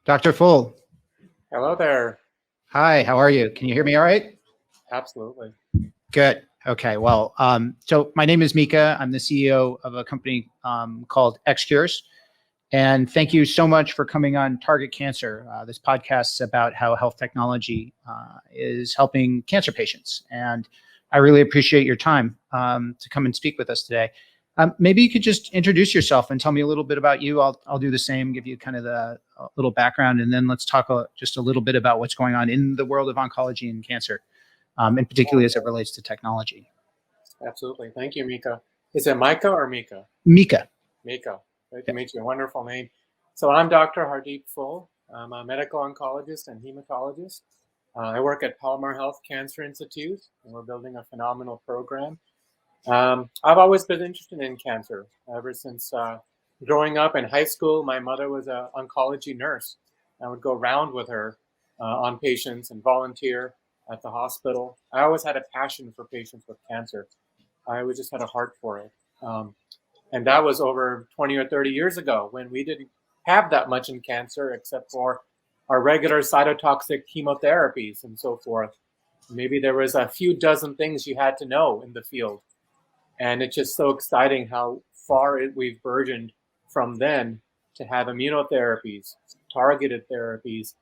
Dr. Phull. Hello there. Hi, how are you? Can you hear me all right? Absolutely. Good. Okay, well, so my name is Mika. I'm the CEO of a company called xCURES. And thank you so much for coming on Target Cancer. This podcast is about how health technology is helping cancer patients. And I really appreciate your time to come and speak with us today. Maybe you could just introduce yourself and tell me a little bit about you. I'll do the same, give you kind of the little background, and then let's talk just a little bit about what's going on in the world of oncology and cancer, and particularly as it relates to technology. Absolutely. Thank you, Mika. Is it Mika or Mika? Mika. Mika. Great to meet you. Wonderful name. So I'm Dr. Hardeep Phull. I'm a medical oncologist and hematologist. I work at Palomar Health Cancer Institute, and we're building a phenomenal program. I've always been interested in cancer ever since growing up in high school. My mother was an oncology nurse. I would go around with her on patients and volunteer at the hospital. I always had a passion for patients with cancer. I always just had a heart for it. And that was over 20 or 30 years ago when we didn't have that much in cancer except for our regular cytotoxic chemotherapies and so forth. Maybe there was a few dozen things you had to know in the field. And it's just so exciting how far we've burgeoned from then to have immunotherapies, targeted therapies,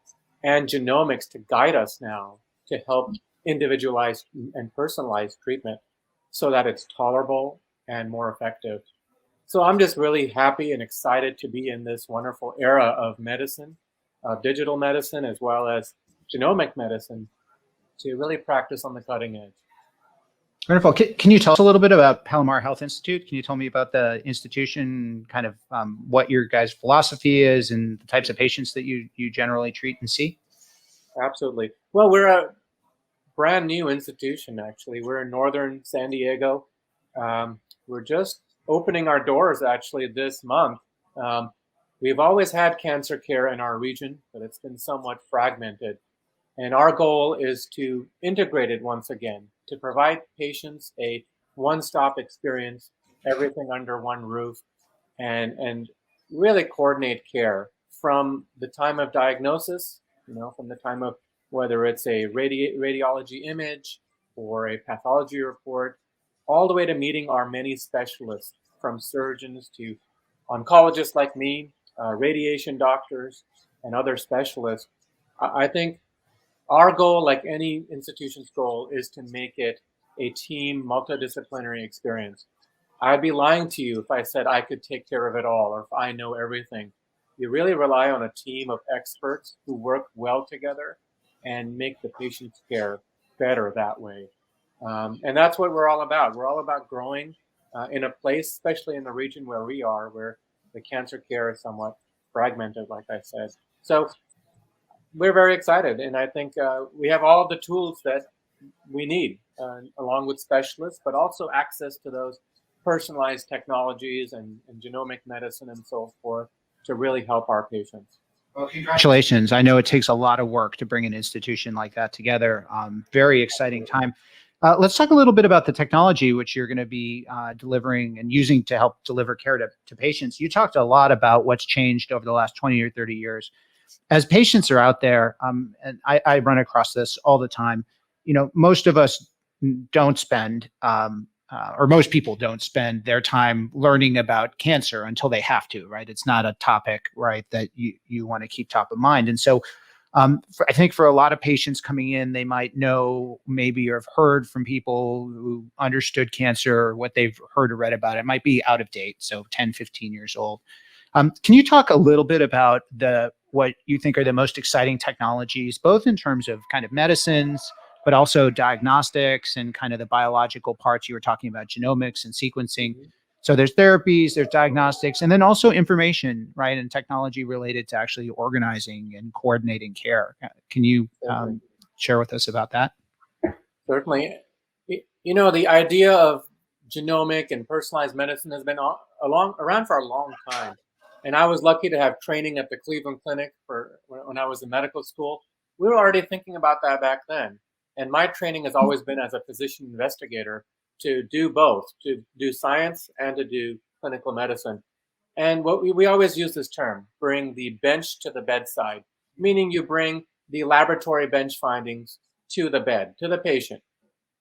and genomics to guide us now to help individualize and personalize treatment so that it's tolerable and more effective. So I'm just really happy and excited to be in this wonderful era of medicine, digital medicine, as well as genomic medicine, to really practice on the cutting edge. Wonderful. Can you tell us a little bit about Palomar Health Institute? Can you tell me about the institution, kind of what your guys' philosophy is and the types of patients that you generally treat and see? Absolutely. Well, we're a brand new institution, actually. We're in northern San Diego. We're just opening our doors, actually, this month. We've always had cancer care in our region, but it's been somewhat fragmented. And our goal is to integrate it once again, to provide patients a one-stop experience, everything under one roof, and really coordinate care from the time of diagnosis, from the time of whether it's a radiology image or a pathology report, all the way to meeting our many specialists, from surgeons to oncologists like me, radiation doctors, and other specialists. I think our goal, like any institution's goal, is to make it a team multidisciplinary experience. I'd be lying to you if I said I could take care of it all or if I know everything. You really rely on a team of experts who work well together and make the patient's care better that way. And that's what we're all about. We're all about growing in a place, especially in the region where we are, where the cancer care is somewhat fragmented, like I said. So we're very excited, and I think we have all the tools that we need, along with specialists, but also access to those personalized technologies and genomic medicine and so forth to really help our patients. Well, congratulations. I know it takes a lot of work to bring an institution like that together. Very exciting time. Let's talk a little bit about the technology which you're going to be delivering and using to help deliver care to patients. You talked a lot about what's changed over the last 20 or 30 years. As patients are out there, and I run across this all the time, most of us don't spend, or most people don't spend their time learning about cancer until they have to, right? It's not a topic, right, that you want to keep top of mind. And so I think for a lot of patients coming in, they might know maybe or have heard from people who understood cancer, or what they've heard or read about it might be out of date, so 10, 15 years old. Can you talk a little bit about what you think are the most exciting technologies, both in terms of kind of medicines, but also diagnostics and kind of the biological parts you were talking about, genomics and sequencing? So there's therapies, there's diagnostics, and then also information, right, and technology related to actually organizing and coordinating care. Can you share with us about that? Certainly. The idea of genomic and personalized medicine has been around for a long time. And I was lucky to have training at the Cleveland Clinic when I was in medical school. We were already thinking about that back then. And my training has always been as a physician investigator to do both, to do science and to do clinical medicine. And what we always use this term, bring the bench to the bedside. meaning you bring the laboratory bench findings to the bed, to the patient.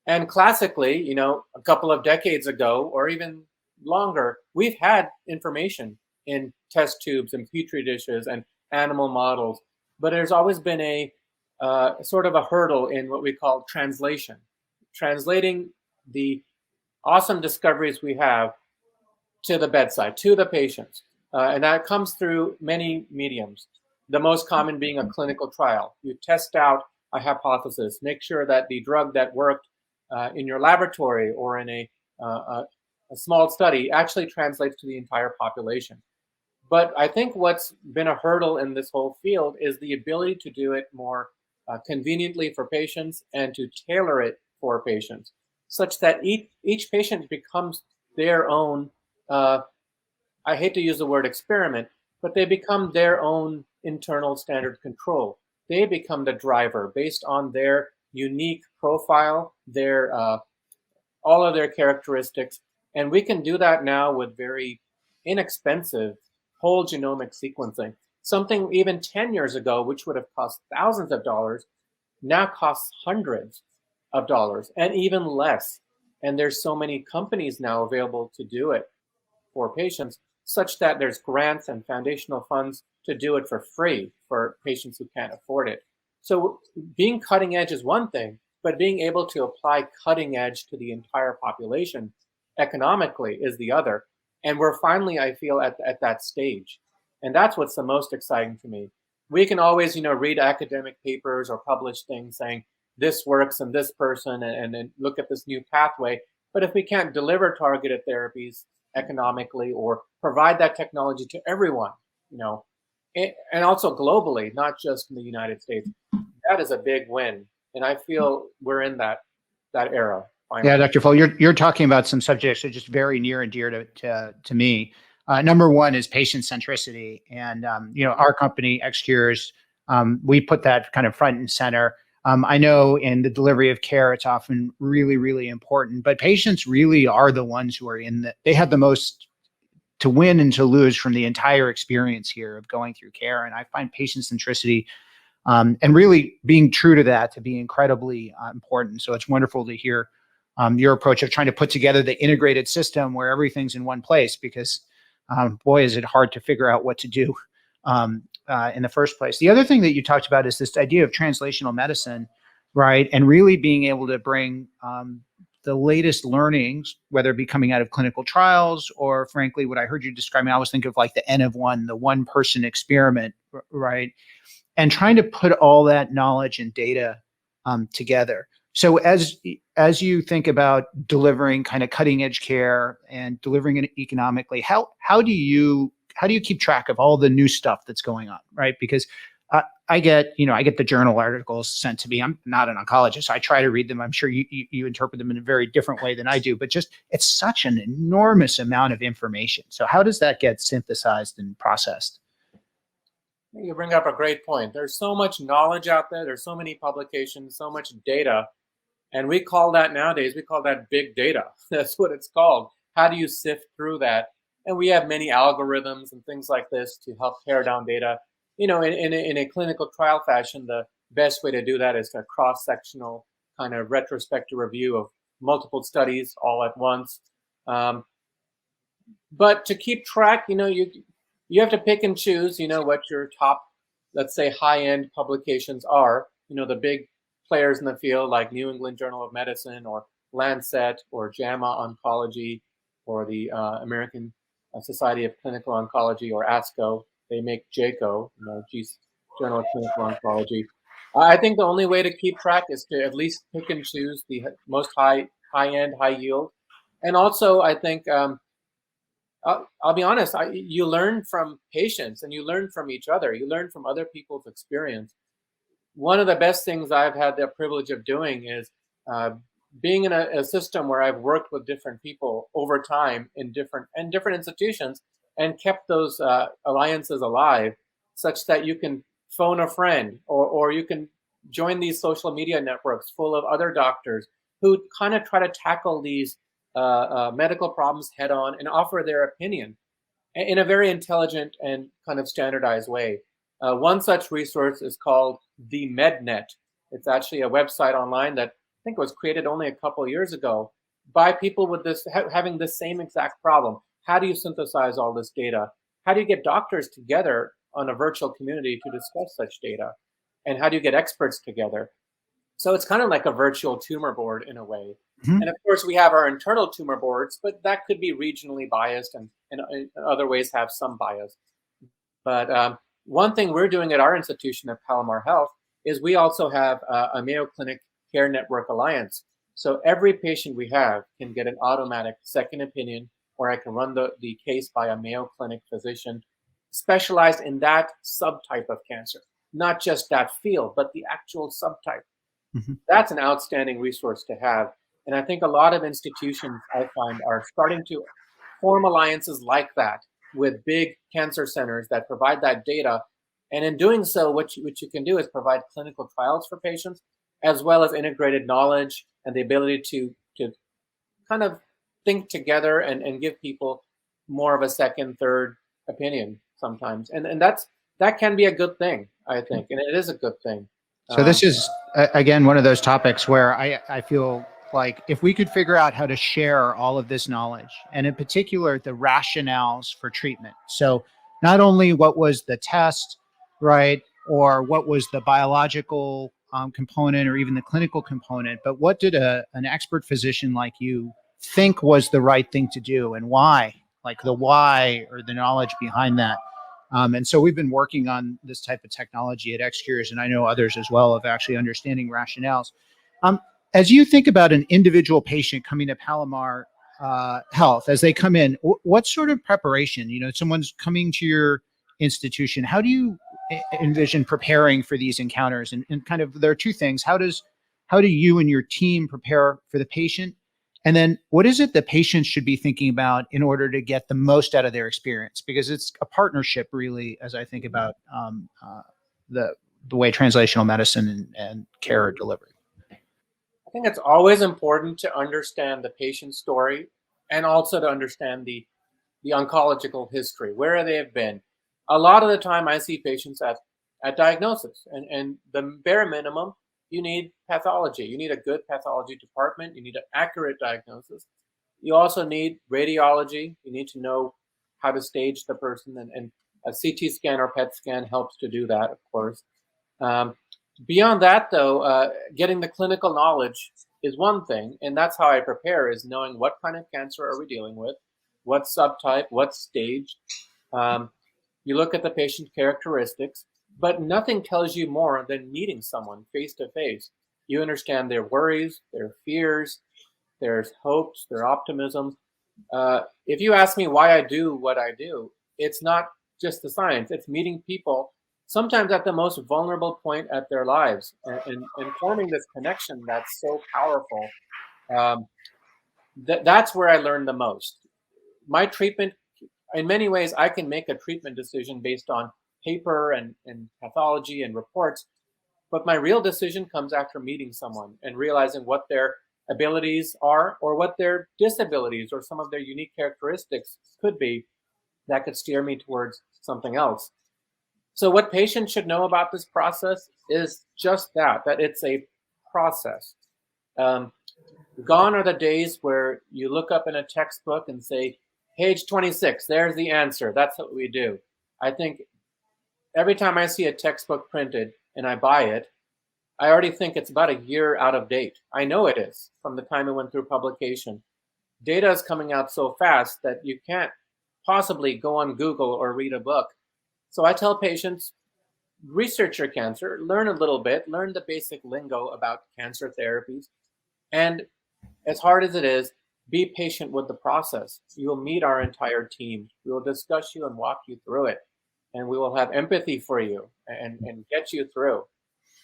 And classically, you know, a couple of decades ago, or even longer, we've had information in test tubes and petri dishes and animal models, but there's always been a sort of a hurdle in what we call translation, translating the awesome discoveries we have to the bedside, to the patients. And that comes through many mediums, the most common being a clinical trial. You test out a hypothesis, make sure that the drug that worked in your laboratory or in a small study actually translates to the entire population. But I think what's been a hurdle in this whole field is the ability to do it more conveniently for patients and to tailor it for patients, such that each patient becomes their own, I hate to use the word experiment, but they become their own internal standard control. They become the driver based on their unique profile, their all of their characteristics. And we can do that now with very inexpensive whole genomic sequencing. Something even 10 years ago, which would have cost thousands of dollars, now costs hundreds of dollars and even less. And there's so many companies now available to do it for patients, such that there's grants and foundational funds to do it for free for patients who can't afford it. So being cutting edge is one thing, but being able to apply cutting edge to the entire population economically is the other. And we're finally, I feel, at that stage. And that's what's the most exciting to me. We can always, you know, read academic papers or publish things saying this works in this person and look at this new pathway. But if we can't deliver targeted therapies economically or provide that technology to everyone, you know, and also globally, not just in the United States, that is a big win. And I feel we're in that era. Finally. Yeah, Dr. Phull, you're talking about some subjects that are just very near and dear to me. Number one is patient centricity, and you know, our company xCURES, we put that kind of front and center. I know in the delivery of care, it's often really, really important, but patients really are the ones who are they have the most to win and to lose from the entire experience here of going through care. And I find patient centricity and really being true to that to be incredibly important. So it's wonderful to hear your approach of trying to put together the integrated system where everything's in one place, because boy, is it hard to figure out what to do in the first place. The other thing that you talked about is this idea of translational medicine, right? And really being able to bring the latest learnings, whether it be coming out of clinical trials or frankly, what I heard you describing, I always think of like the N of one, the one person experiment, right? And trying to put all that knowledge and data together. So as you think about delivering kind of cutting edge care and delivering it economically, how do you keep track of all the new stuff that's going on, right? Because I get the journal articles sent to me. I'm not an oncologist, so I try to read them. I'm sure you interpret them in a very different way than I do, but just it's such an enormous amount of information. So how does that get synthesized and processed? You bring up a great point. There's so much knowledge out there. There's so many publications, so much data. And we call that nowadays, we call that big data. That's what it's called. How do you sift through that? And we have many algorithms and things like this to help tear down data. You know, in a clinical trial fashion, the best way to do that is a cross-sectional kind of retrospective review of multiple studies all at once. But to keep track, you know, you have to pick and choose, you know, what your top, let's say, high-end publications are. You know, the big players in the field like New England Journal of Medicine or Lancet or JAMA Oncology or the American Society of Clinical Oncology or ASCO. They make JACO, you know, Journal of Clinical Oncology. I think the only way to keep track is to at least pick and choose the most high-end, high-yield. And also, I think, I'll be honest, you learn from patients and you learn from each other. You learn from other people's experience. One of the best things I've had the privilege of doing is being in a system where I've worked with different people over time in different institutions and kept those alliances alive, such that you can phone a friend or you can join these social media networks full of other doctors who kind of try to tackle these medical problems head on and offer their opinion in a very intelligent and kind of standardized way. One such resource is called the MedNet. It's actually a website online that I think was created only a couple of years ago by people with this having the same exact problem. How do you synthesize all this data? How do you get doctors together on a virtual community to discuss such data? And how do you get experts together? So it's kind of like a virtual tumor board in a way. Mhm. And of course, we have our internal tumor boards, but that could be regionally biased and in other ways have some bias. But one thing we're doing at our institution at Palomar Health is we also have a Mayo Clinic Care Network Alliance. So every patient we have can get an automatic second opinion, or I can run the case by a Mayo Clinic physician specialized in that subtype of cancer, not just that field, but the actual subtype. Mhm. That's an outstanding resource to have. And I think a lot of institutions I find are starting to form alliances like that with big cancer centers that provide that data. And in doing so, what you can do is provide clinical trials for patients, as well as integrated knowledge and the ability to kind of think together and give people more of a second, third opinion sometimes. And that can be a good thing, I think. And it is a good thing. So this is again one of those topics where I feel like if we could figure out how to share all of this knowledge, and in particular the rationales for treatment. So not only what was the test, right, or what was the biological component or even the clinical component, but what did an expert physician like you think was the right thing to do and why, like the why or the knowledge behind that. And so we've been working on this type of technology at xCURES, and I know others as well, of actually understanding rationales. As you think about an individual patient coming to Palomar Health, as they come in, what sort of preparation, someone's coming to your institution, how do you envision preparing for these encounters? And kind of, there are two things. How do you and your team prepare for the patient? And then what is it that patients should be thinking about in order to get the most out of their experience? Because it's a partnership, really, as I think about the way translational medicine and care are delivered. I think it's always important to understand the patient's story and also to understand the oncological history, where they have been. A lot of the time I see patients at diagnosis, and the bare minimum, you need pathology. You need a good pathology department. You need an accurate diagnosis. You also need radiology. You need to know how to stage the person, and a CT scan or PET scan helps to do that, of course. Beyond that, though, getting the clinical knowledge is one thing, and that's how I prepare, is knowing what kind of cancer are we dealing with, what subtype, what stage. You look at the patient characteristics, but nothing tells you more than meeting someone face to face. You understand their worries, their fears, their hopes, their optimism. If you ask me why I do what I do, it's not just the science, it's meeting people sometimes at the most vulnerable point at their lives and forming this connection that's so powerful. That's where I learn the most. My treatment, in many ways, I can make a treatment decision based on paper and pathology and reports, but my real decision comes after meeting someone and realizing what their abilities are or what their disabilities or some of their unique characteristics could be that could steer me towards something else. So what patients should know about this process is just that it's a process. Gone are the days where you look up in a textbook and say, page 26, there's the answer. That's what we do. I think every time I see a textbook printed and I buy it, I already think it's about a year out of date. I know it is from the time it went through publication. Data is coming out so fast that you can't possibly go on Google or read a book. So I tell patients, research your cancer, learn a little bit, learn the basic lingo about cancer therapies. And as hard as it is, be patient with the process. You will meet our entire team. We will discuss you and walk you through it. And we will have empathy for you and get you through.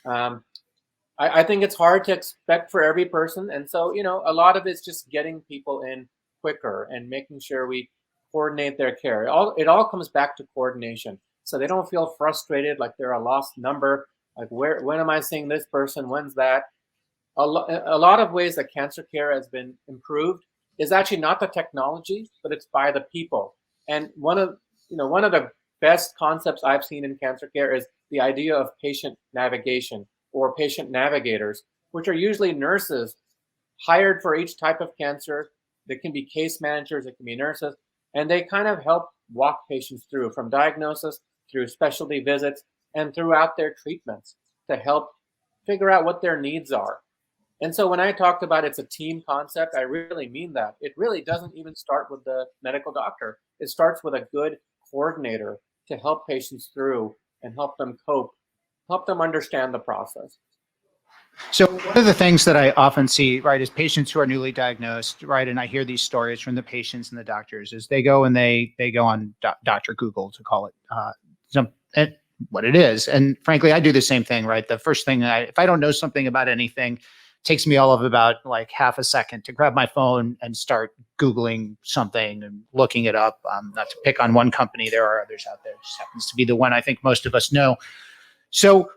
I think it's hard to expect for every person. And so, a lot of it's just getting people in quicker and making sure we coordinate their care. It all comes back to coordination. So they don't feel frustrated like they're a lost number. Like, when am I seeing this person? When's that? A lot of ways that cancer care has been improved is actually not the technology, but it's by the people. And one of the best concepts I've seen in cancer care is the idea of patient navigation or patient navigators, which are usually nurses hired for each type of cancer. They can be case managers, it can be nurses, and they kind of help walk patients through from diagnosis through specialty visits and throughout their treatments to help figure out what their needs are. And so when I talked about it's a team concept, I really mean that. It really doesn't even start with the medical doctor. It starts with a good coordinator to help patients through and help them cope, help them understand the process. So one of the things that I often see, right, is patients who are newly diagnosed, right, and I hear these stories from the patients and the doctors, is they go and they go on Dr. Google, to call it what it is. And frankly, I do the same thing, right? The first thing, if I don't know something about anything, it takes me all of about like half a second to grab my phone and start Googling something and looking it up. Not to pick on one company, there are others out there. It just happens to be the one I think most of us know. So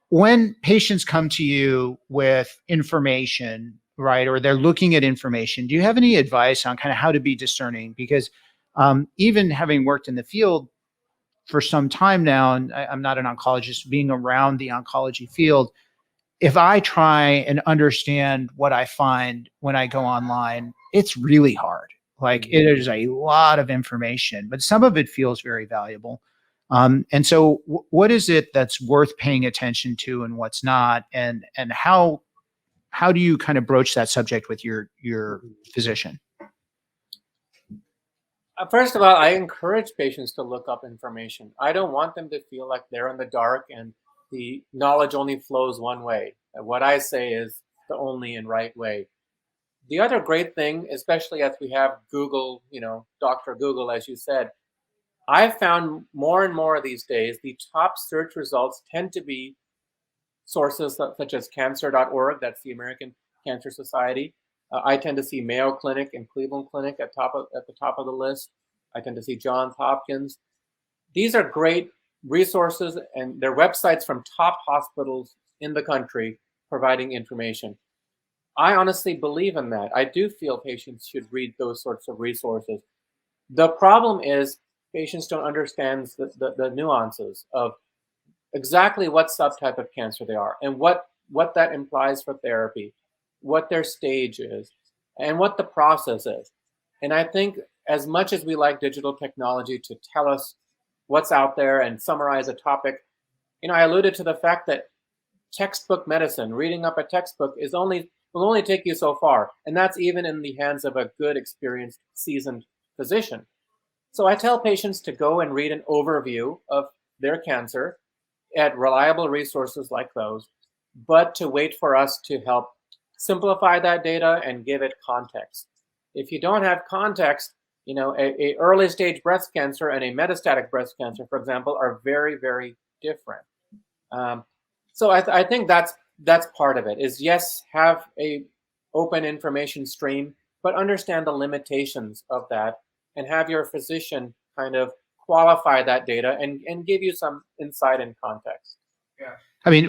when patients come to you with information, right, or they're looking at information, do you have any advice on kind of how to be discerning? Because even having worked in the field for some time now, and I'm not an oncologist, being around the oncology field, if I try and understand what I find when I go online, it's really hard. Like it is a lot of information, but some of it feels very valuable. And so what is it that's worth paying attention to and what's not? And how do you kind of broach that subject with your physician? First of all, I encourage patients to look up information. I don't want them to feel like they're in the dark and the knowledge only flows one way. What I say is the only and right way. The other great thing, especially as we have Google, Dr. Google, as you said, I've found more and more these days, the top search results tend to be sources such as cancer.org, that's the American Cancer Society. I tend to see Mayo Clinic and Cleveland Clinic at the top of the list. I tend to see Johns Hopkins. These are great resources, and they're websites from top hospitals in the country providing information. I honestly believe in that. I do feel patients should read those sorts of resources. The problem is patients don't understand the nuances of exactly what subtype of cancer they are and what that implies for therapy, what their stage is, and what the process is. And I think as much as we like digital technology to tell us what's out there and summarize a topic, I alluded to the fact that textbook medicine, reading up a textbook will only take you so far. And that's even in the hands of a good, experienced, seasoned physician. So I tell patients to go and read an overview of their cancer at reliable resources like those, but to wait for us to help simplify that data and give it context. If you don't have context, a early stage breast cancer and a metastatic breast cancer, for example, are very, very different. So I think that's part of it. Is yes, have a open information stream, but understand the limitations of that, and have your physician kind of qualify that data and give you some insight and context. Yeah. I mean,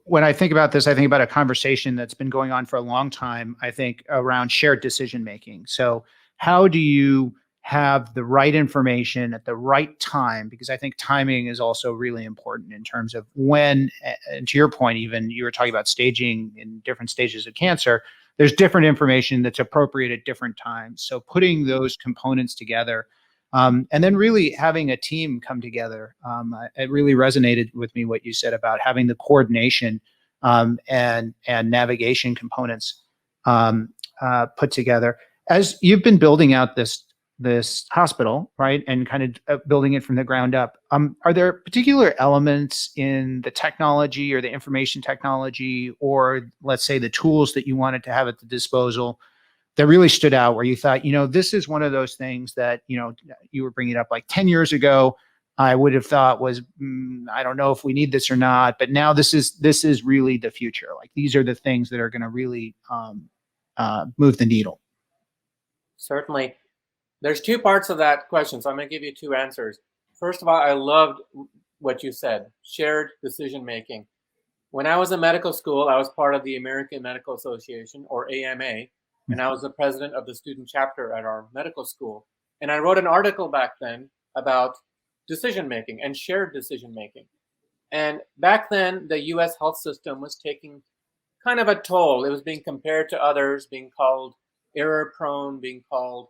when I think about this, I think about a conversation that's been going on for a long time, I think, around shared decision making. So how do you have the right information at the right time? Because I think timing is also really important in terms of when, and to your point, even you were talking about staging in different stages of cancer, there's different information that's appropriate at different times. So putting those components together, and then really having a team come together. It really resonated with me what you said about having the coordination and navigation components put together. As you've been building out this hospital, right, and kind of building it from the ground up, are there particular elements in the technology or the information technology, or let's say the tools that you wanted to have at the disposal that really stood out, where you thought, this is one of those things that, you were bringing up like 10 years ago, I would have thought was, I don't know if we need this or not, but now this is really the future. Like these are the things that are going to really move the needle. Certainly. There's two parts of that question, so I'm going to give you two answers. First of all, I loved what you said, shared decision making. When I was in medical school, I was part of the American Medical Association, or AMA, and I was the president of the student chapter at our medical school. And I wrote an article back then about decision-making and shared decision-making. And back then, the US health system was taking kind of a toll. It was being compared to others, being called error-prone, being called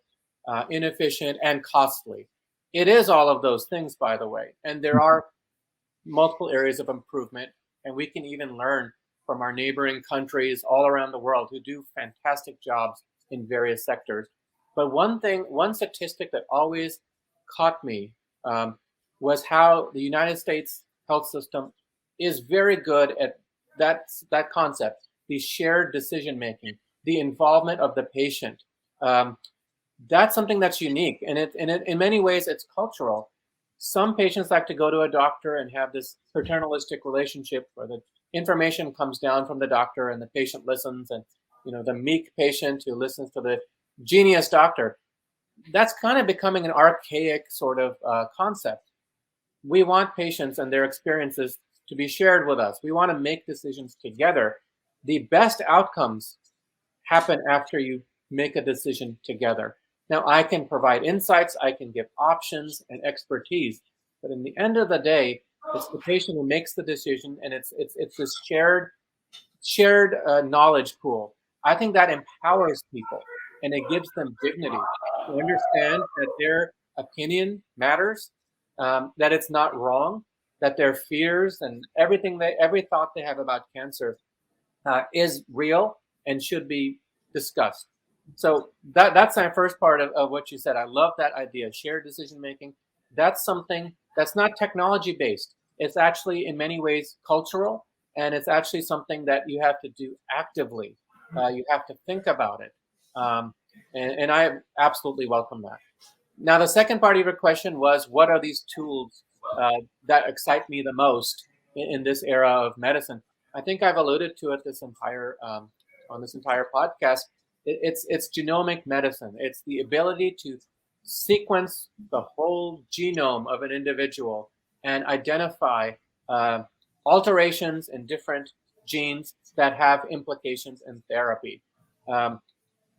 inefficient and costly. It is all of those things, by the way. And there are multiple areas of improvement, and we can even learn from our neighboring countries all around the world who do fantastic jobs in various sectors. But one statistic that always caught me was how the United States health system is very good at that concept, the shared decision making, the involvement of the patient. That's something that's unique, and in many ways it's cultural. Some patients like to go to a doctor and have this paternalistic relationship where the information comes down from the doctor and the patient listens, and the meek patient who listens to the genius doctor. That's kind of becoming an archaic sort of concept. We want patients and their experiences to be shared with us. We want to make decisions together. The best outcomes happen after you make a decision together. Now, I can provide insights, I can give options and expertise, but in the end of the day, it's the patient who makes the decision, and it's this shared knowledge pool. I think that empowers people, and it gives them dignity to understand that their opinion matters, that it's not wrong, that their fears and every thought they have about cancer is real and should be discussed. So that's my first part of what you said. I love that idea, shared decision making. That's something that's not technology based. It's actually in many ways cultural, and it's actually something that you have to do actively. You have to think about it, and I absolutely welcome that. Now, the second part of your question was, what are these tools that excite me the most in this era of medicine? I think I've alluded to it on this entire podcast. It's genomic medicine. It's the ability to sequence the whole genome of an individual and identify alterations in different genes that have implications in therapy.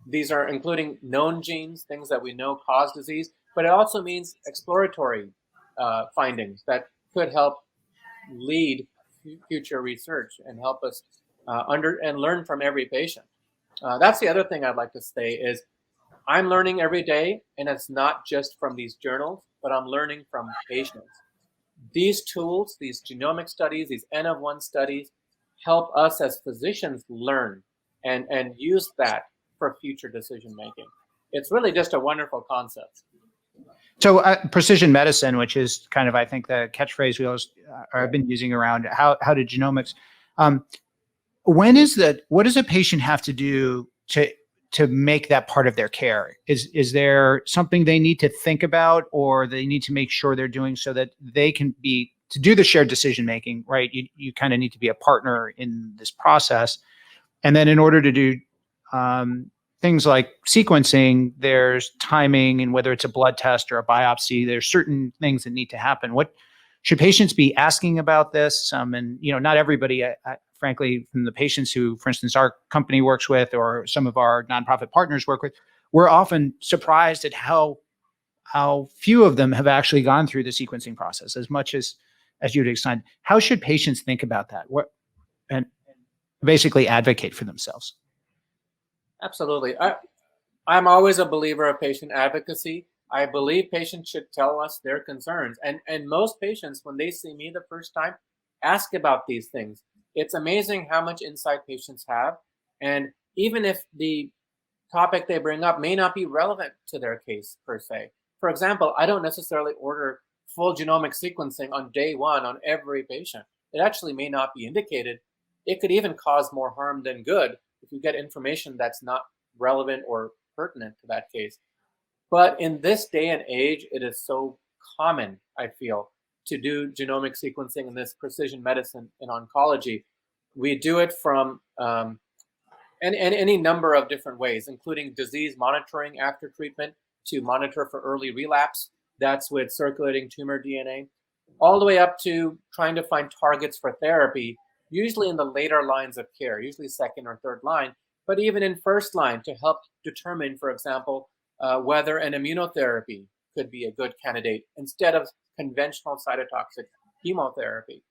These are including known genes, things that we know cause disease, but it also means exploratory findings that could help lead future research and help us and learn from every patient. That's the other thing I'd like to say is I'm learning every day, and it's not just from these journals, but I'm learning from patients. These tools, these genomic studies, these N of 1 studies help us as physicians learn and use that for future decision making. It's really just a wonderful concept. So precision medicine, which is kind of, I think, the catchphrase we always have been using around how to genomics. What does a patient have to do to make that part of their care? Is there something they need to think about, or they need to make sure they're doing so that they can to do the shared decision making, right? You kind of need to be a partner in this process. And then in order to do things like sequencing, there's timing, and whether it's a blood test or a biopsy, there's certain things that need to happen. What should patients be asking about this? And not everybody, frankly, from the patients who, for instance, our company works with, or some of our nonprofit partners work with, we're often surprised at how few of them have actually gone through the sequencing process as much as you'd explain. How should patients think about that? And basically advocate for themselves? Absolutely. I'm always a believer of patient advocacy. I believe patients should tell us their concerns. And most patients, when they see me the first time, ask about these things. It's amazing how much insight patients have. And even if the topic they bring up may not be relevant to their case per se. For example, I don't necessarily order full genomic sequencing on day one on every patient. It actually may not be indicated. It could even cause more harm than good if you get information that's not relevant or pertinent to that case. But in this day and age, it is so common, I feel, to do genomic sequencing in this precision medicine in oncology. We do it from any number of different ways, including disease monitoring after treatment to monitor for early relapse. That's with circulating tumor DNA, all the way up to trying to find targets for therapy, usually in the later lines of care, usually second or third line, but even in first line to help determine, for example, whether an immunotherapy could be a good candidate instead of conventional cytotoxic chemotherapy.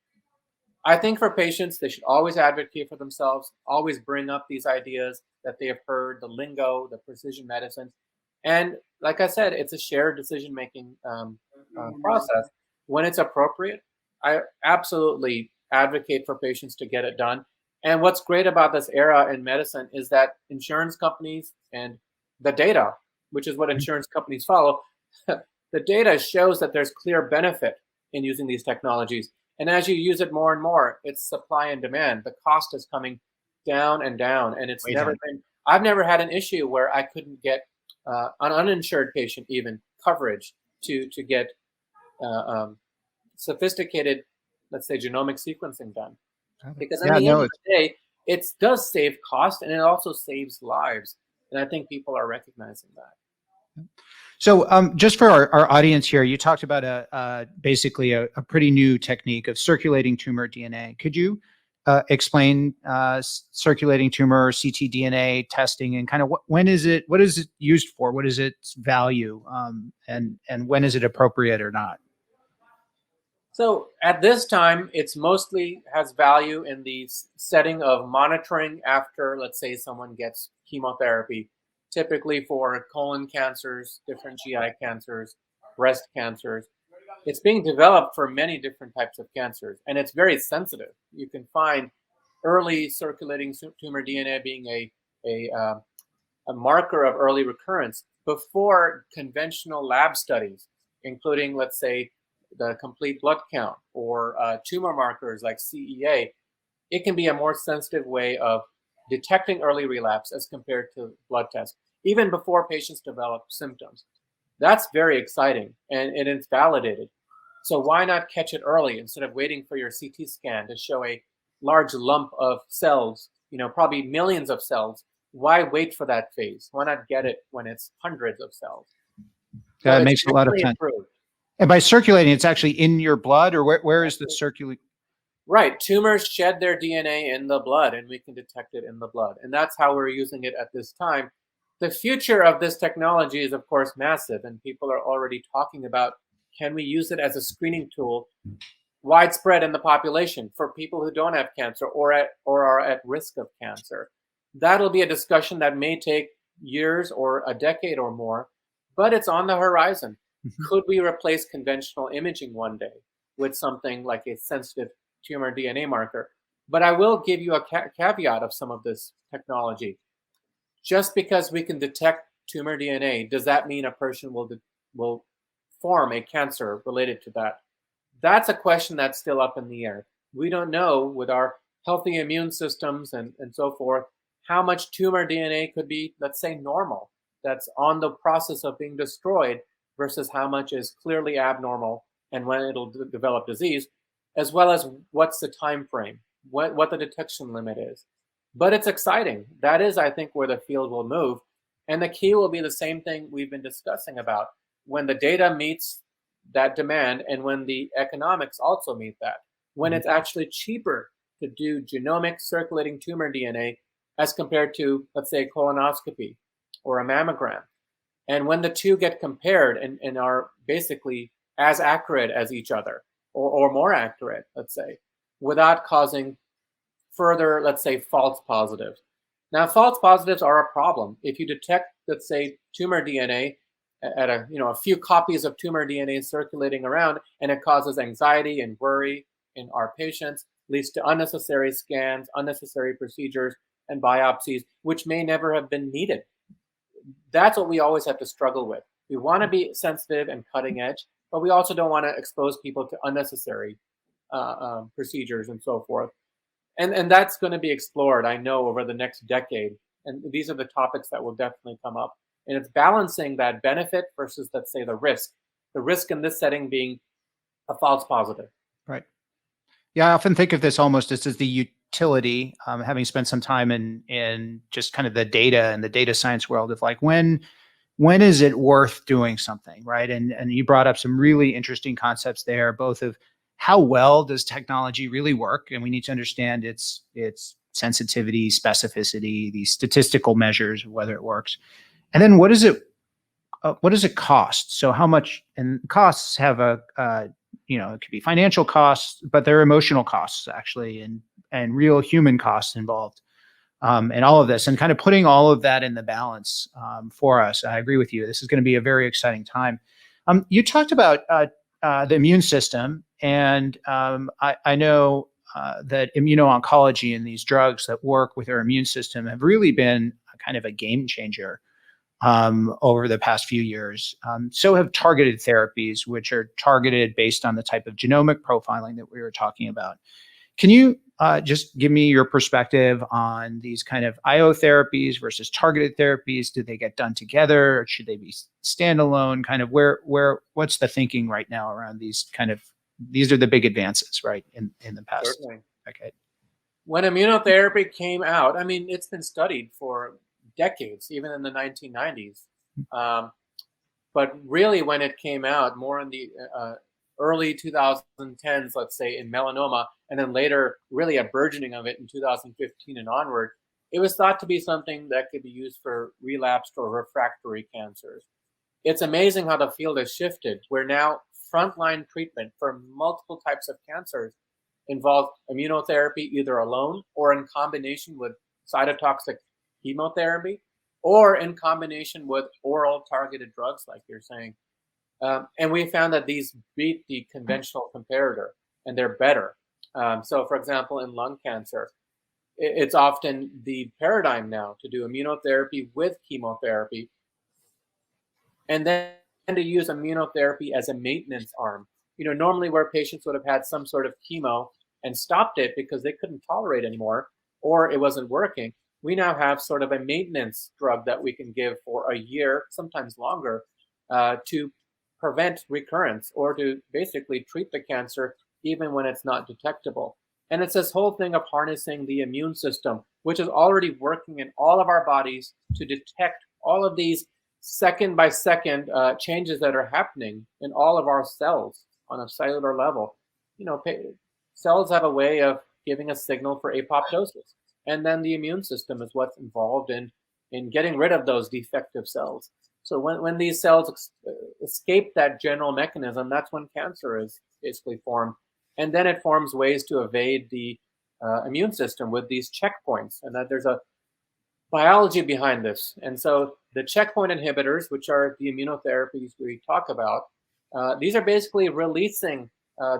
I think for patients, they should always advocate for themselves, always bring up these ideas that they have heard, the lingo, the precision medicine. And like I said, it's a shared decision-making process. When it's appropriate, I absolutely advocate for patients to get it done. And what's great about this era in medicine is that insurance companies and the data, which is what insurance companies follow, the data shows that there's clear benefit in using these technologies. And as you use it more and more, it's supply and demand. The cost is coming down and down. And it's I've never had an issue where I couldn't get an uninsured patient even coverage to get sophisticated, let's say, genomic sequencing done. Because at the end of the day, it does save cost and it also saves lives. And I think people are recognizing that. So just for our audience here, you talked about basically a pretty new technique of circulating tumor DNA. Could you explain circulating tumor ctDNA testing and kind of what is it used for? What is its value? And when is it appropriate or not? So at this time, it's mostly has value in the setting of monitoring after, let's say, someone gets chemotherapy, typically for colon cancers, different GI cancers, breast cancers. It's being developed for many different types of cancers, and it's very sensitive. You can find early circulating tumor DNA being a marker of early recurrence before conventional lab studies, including, let's say, the complete blood count or tumor markers like CEA. It can be a more sensitive way of detecting early relapse as compared to blood tests, even before patients develop symptoms. That's very exciting, and it's validated. So why not catch it early instead of waiting for your CT scan to show a large lump of cells, probably millions of cells? Why wait for that phase? Why not get it when it's hundreds of cells? That makes a lot of sense. And by circulating, it's actually in your blood, or where is the circulating? Right. Tumors shed their DNA in the blood, and we can detect it in the blood. And that's how we're using it at this time. The future of this technology is, of course, massive, and people are already talking about, can we use it as a screening tool widespread in the population for people who don't have cancer or are at risk of cancer? That'll be a discussion that may take years or a decade or more, but it's on the horizon. Could we replace conventional imaging one day with something like a sensitive tumor DNA marker? But I will give you a caveat of some of this technology. Just because we can detect tumor DNA, does that mean a person will form a cancer related to that? That's a question that's still up in the air. We don't know, with our healthy immune systems and so forth, how much tumor DNA could be, let's say, normal, that's on the process of being destroyed, versus how much is clearly abnormal and when it'll develop disease, as well as what's the time frame, what the detection limit is. But it's exciting. That is, I think, where the field will move. And the key will be the same thing we've been discussing about. When the data meets that demand and when the economics also meet that, when it's actually cheaper to do genomic circulating tumor DNA as compared to, let's say, colonoscopy or a mammogram. And when the two get compared and are basically as accurate as each other, or more accurate, let's say, without causing further, let's say, false positives. Now, false positives are a problem. If you detect, let's say, tumor DNA at a few copies of tumor DNA circulating around, and it causes anxiety and worry in our patients, leads to unnecessary scans, unnecessary procedures, and biopsies, which may never have been needed. That's what we always have to struggle with. We want to be sensitive and cutting edge, but we also don't want to expose people to unnecessary procedures and so forth. And that's going to be explored, I know, over the next decade. And these are the topics that will definitely come up. And it's balancing that benefit versus, let's say, the risk. The risk in this setting being a false positive. Right. Yeah, I often think of this almost as the utility, having spent some time in just kind of the data and the data science world of like, when is it worth doing something, right? And you brought up some really interesting concepts there, both of how well does technology really work? And we need to understand its sensitivity, specificity, the statistical measures of whether it works. And then what does it what does it cost? So how much, and costs have it could be financial costs, but there are emotional costs actually, and real human costs involved. And all of this, and kind of putting all of that in the balance for us. I agree with you. This is going to be a very exciting time. You talked about the immune system, and I know that immuno-oncology and these drugs that work with our immune system have really been kind of a game changer over the past few years. So have targeted therapies, which are targeted based on the type of genomic profiling that we were talking about. Can you just give me your perspective on these kind of IO therapies versus targeted therapies? Do they get done together, or should they be standalone? Kind of what's the thinking right now around these are the big advances, right, in the past Certainly. decade? When immunotherapy came out, I mean, it's been studied for decades, even in the 1990s. But really, when it came out, more in the early 2010s, let's say, in melanoma, and then later really a burgeoning of it in 2015 and onward, it was thought to be something that could be used for relapsed or refractory cancers. It's amazing how the field has shifted, where now frontline treatment for multiple types of cancers involve immunotherapy either alone or in combination with cytotoxic chemotherapy, or in combination with oral targeted drugs, like you're saying. And we found that these beat the conventional comparator, and they're better. So, for example, in lung cancer, it's often the paradigm now to do immunotherapy with chemotherapy, and then to use immunotherapy as a maintenance arm. Normally where patients would have had some sort of chemo and stopped it because they couldn't tolerate anymore, or it wasn't working, we now have sort of a maintenance drug that we can give for a year, sometimes longer, to prevent recurrence, or to basically treat the cancer even when it's not detectable. And it's this whole thing of harnessing the immune system, which is already working in all of our bodies to detect all of these second by second changes that are happening in all of our cells on a cellular level. Cells have a way of giving a signal for apoptosis, and then the immune system is what's involved in getting rid of those defective cells. So when these cells escape that general mechanism, that's when cancer is basically formed. And then it forms ways to evade the immune system with these checkpoints, and that there's a biology behind this. And so the checkpoint inhibitors, which are the immunotherapies we talk about, these are basically releasing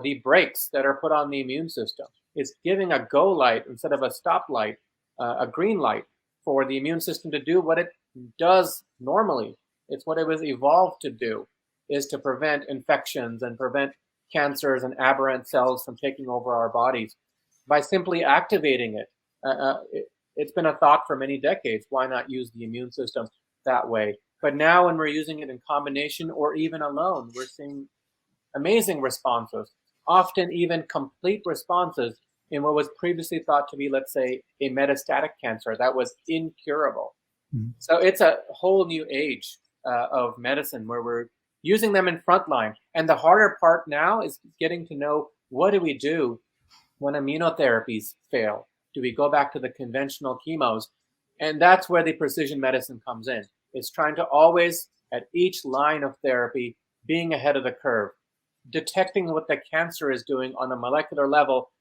the brakes that are put on the immune system. It's giving a go light instead of a stop light, a green light, for the immune system to do what it does normally. It's what it was evolved to do, is to prevent infections and prevent cancers and aberrant cells from taking over our bodies by simply activating it. It's been a thought for many decades, why not use the immune system that way? But now when we're using it in combination or even alone, we're seeing amazing responses, often even complete responses in what was previously thought to be, let's say, a metastatic cancer that was incurable. Mm-hmm. So it's a whole new age of medicine where we're using them in frontline. And the harder part now is getting to know, what do we do when immunotherapies fail? Do we go back to the conventional chemos? And that's where the precision medicine comes in. It's trying to always, at each line of therapy, being ahead of the curve, detecting what the cancer is doing on a molecular level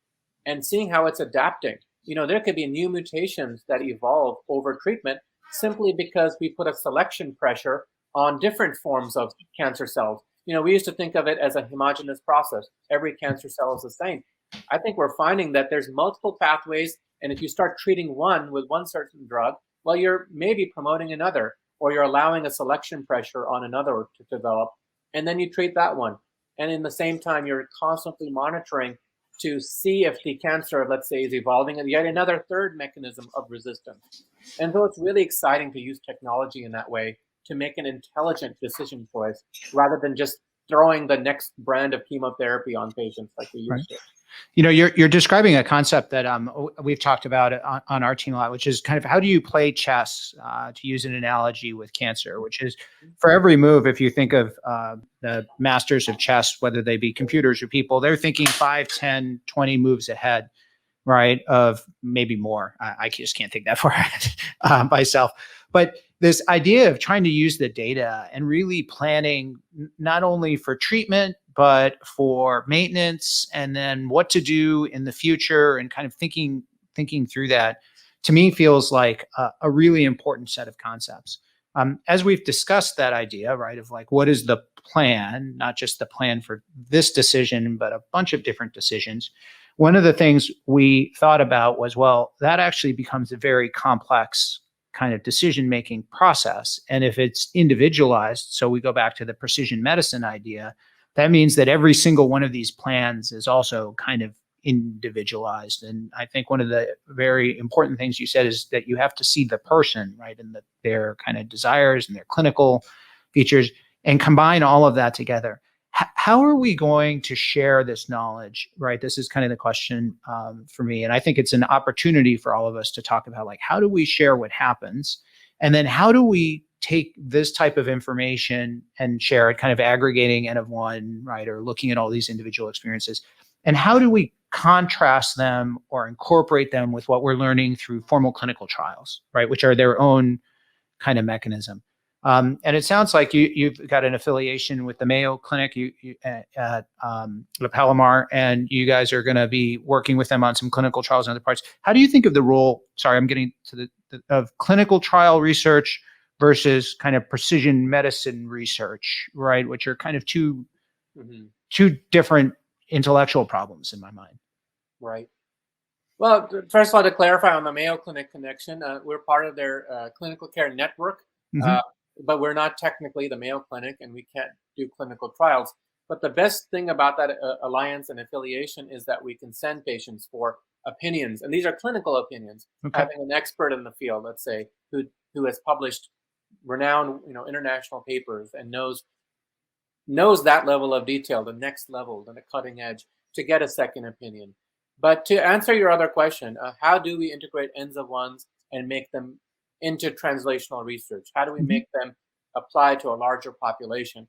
and seeing how it's adapting. There could be new mutations that evolve over treatment simply because we put a selection pressure on different forms of cancer cells. We used to think of it as a homogeneous process. Every cancer cell is the same. I think we're finding that there's multiple pathways, and if you start treating one with one certain drug, well, you're maybe promoting another, or you're allowing a selection pressure on another to develop, and then you treat that one. And in the same time, you're constantly monitoring to see if the cancer, let's say, is evolving and yet another third mechanism of resistance. And so it's really exciting to use technology in that way to make an intelligent decision choice rather than just throwing the next brand of chemotherapy on patients like we used to. You're describing a concept that we've talked about on our team a lot, which is kind of how do you play chess, to use an analogy with cancer, which is for every move, if you think of the masters of chess, whether they be computers or people, they're thinking 5, 10, 20 moves ahead, right, of maybe more. I just can't think that far ahead myself. But this idea of trying to use the data and really planning not only for treatment, but for maintenance, and then what to do in the future, and kind of thinking through that, to me feels like a really important set of concepts. As we've discussed that idea, right, of like, what is the plan, not just the plan for this decision, but a bunch of different decisions. One of the things we thought about was, well, that actually becomes a very complex kind of decision-making process. And if it's individualized, so we go back to the precision medicine idea, that means that every single one of these plans is also kind of individualized. And I think one of the very important things you said is that you have to see the person, right, and their kind of desires and their clinical features, and combine all of that together. How are we going to share this knowledge, right? This is kind of the question for me. And I think it's an opportunity for all of us to talk about, like, how do we share what happens? And then how do we take this type of information and share it, kind of aggregating N of one, right, or looking at all these individual experiences? And how do we contrast them or incorporate them with what we're learning through formal clinical trials, right, which are their own kind of mechanism? And it sounds like you've got an affiliation with the Mayo Clinic at the Palomar, and you guys are going to be working with them on some clinical trials and other parts. How do you think of the role, sorry, I'm getting to of clinical trial research versus kind of precision medicine research, right, which are kind of two different intellectual problems in my mind. Right. Well, first of all, to clarify on the Mayo Clinic connection, we're part of their clinical care network. But we're not technically the Mayo Clinic, and we can't do clinical trials. But the best thing about that alliance and affiliation is that we can send patients for opinions, and these are clinical opinions. Okay. Having an expert in the field, let's say, who has published renowned, international papers and knows that level of detail, the next level, the cutting edge, to get a second opinion. But to answer your other question, how do we integrate Ns of ones and make them into translational research? How do we make them apply to a larger population?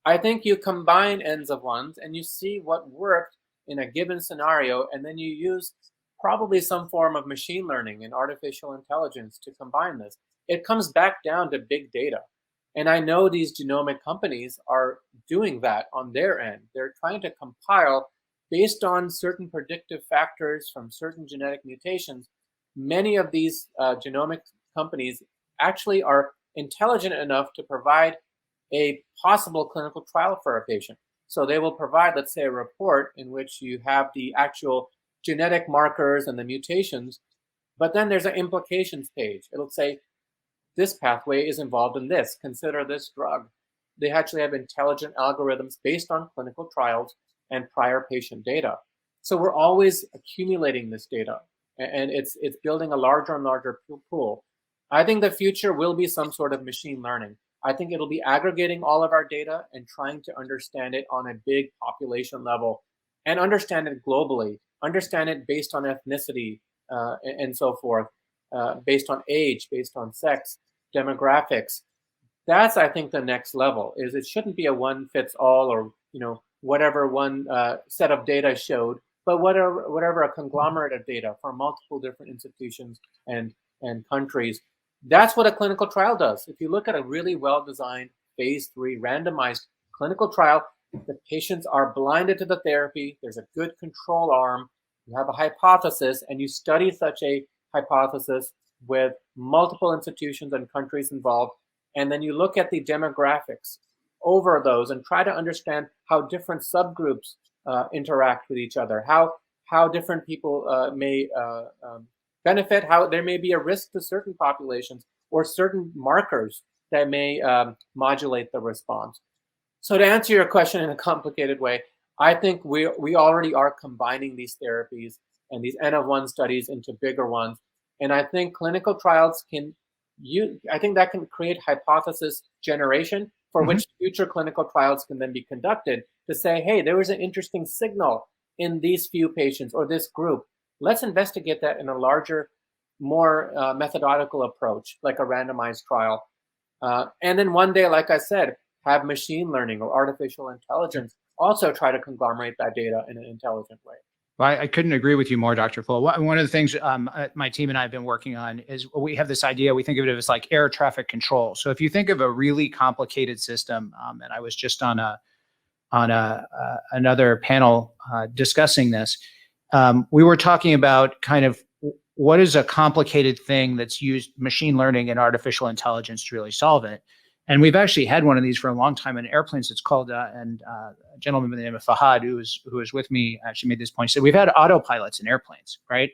I think you combine Ns of ones and you see what worked in a given scenario, and then you use probably some form of machine learning and artificial intelligence to combine this. It comes back down to big data. And I know these genomic companies are doing that on their end. They're trying to compile based on certain predictive factors from certain genetic mutations. Many of these genomic companies actually are intelligent enough to provide a possible clinical trial for a patient. So they will provide, let's say, a report in which you have the actual genetic markers and the mutations, but then there's an implications page. It'll say, this pathway is involved in this, consider this drug. They actually have intelligent algorithms based on clinical trials and prior patient data. So we're always accumulating this data, and it's building a larger and larger pool. I think the future will be some sort of machine learning. I think it'll be aggregating all of our data and trying to understand it on a big population level, and understand it globally, understand it based on ethnicity and so forth, based on age, based on sex, demographics. That's, I think, the next level. Is it shouldn't be a one fits all, or whatever one set of data showed, but whatever a conglomerate of data from multiple different institutions and countries. That's what a clinical trial does. If you look at a really well-designed phase 3 randomized clinical trial, the patients are blinded to the therapy. There's a good control arm. You have a hypothesis, and you study such a hypothesis with multiple institutions and countries involved. And then you look at the demographics over those and try to understand how different subgroups interact with each other, how different people may benefit, how there may be a risk to certain populations or certain markers that may modulate the response. So to answer your question in a complicated way, I think we already are combining these therapies and these N of 1 studies into bigger ones. And I think clinical trials I think that can create hypothesis generation for which future clinical trials can then be conducted to say, hey, there was an interesting signal in these few patients or this group. Let's investigate that in a larger, more methodological approach, like a randomized trial. And then one day, like I said, have machine learning or artificial intelligence also try to conglomerate that data in an intelligent way. Well, I couldn't agree with you more, Dr. Phull. One of the things my team and I have been working on is we have this idea, we think of it as like air traffic control. So if you think of a really complicated system, and I was just on another panel discussing this, we were talking about kind of what is a complicated thing that's used machine learning and artificial intelligence to really solve it. And we've actually had one of these for a long time in airplanes. It's called, a gentleman by the name of Fahad, who was with me, actually made this point. He said, we've had autopilots in airplanes, right?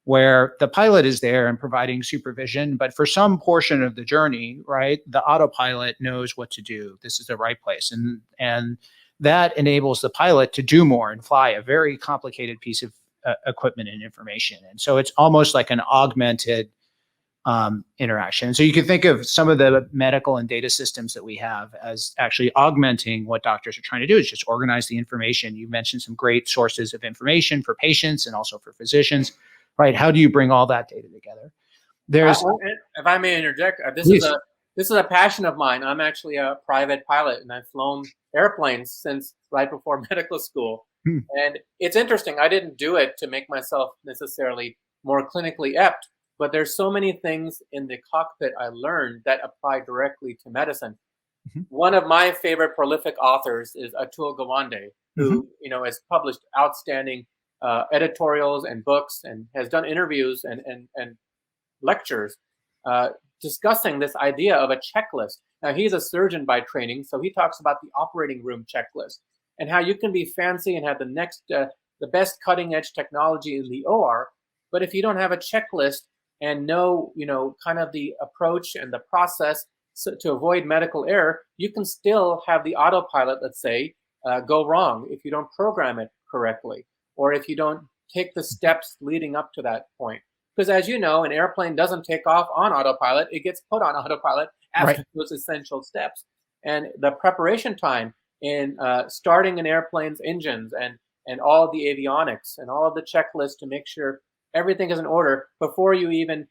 Where the pilot is there and providing supervision, but for some portion of the journey, right, the autopilot knows what to do. This is the right place. And that enables the pilot to do more and fly a very complicated piece of equipment and information. And so it's almost like an augmented interaction. So you can think of some of the medical and data systems that we have as actually augmenting what doctors are trying to do, is just organize the information. You mentioned some great sources of information for patients and also for physicians, right? How do you bring all that data together? There's, if I may interject, this is a passion of mine. I'm actually a private pilot, and I've flown airplanes since right before medical school. And it's interesting. I didn't do it to make myself necessarily more clinically apt, but there's so many things in the cockpit I learned that apply directly to medicine. One of my favorite prolific authors is Atul Gawande, who has published outstanding editorials and books, and has done interviews and lectures discussing this idea of a checklist. Now, he's a surgeon by training, so he talks about the operating room checklist and how you can be fancy and have the best cutting edge technology in the OR, but if you don't have a checklist and know, kind of the approach and the process to avoid medical error, you can still have the autopilot, let's say, go wrong if you don't program it correctly, or if you don't take the steps leading up to that point. Because as you know, an airplane doesn't take off on autopilot, it gets put on autopilot after those essential steps. And the preparation time in starting an airplane's engines and all of the avionics and all of the checklists to make sure everything is in order before you even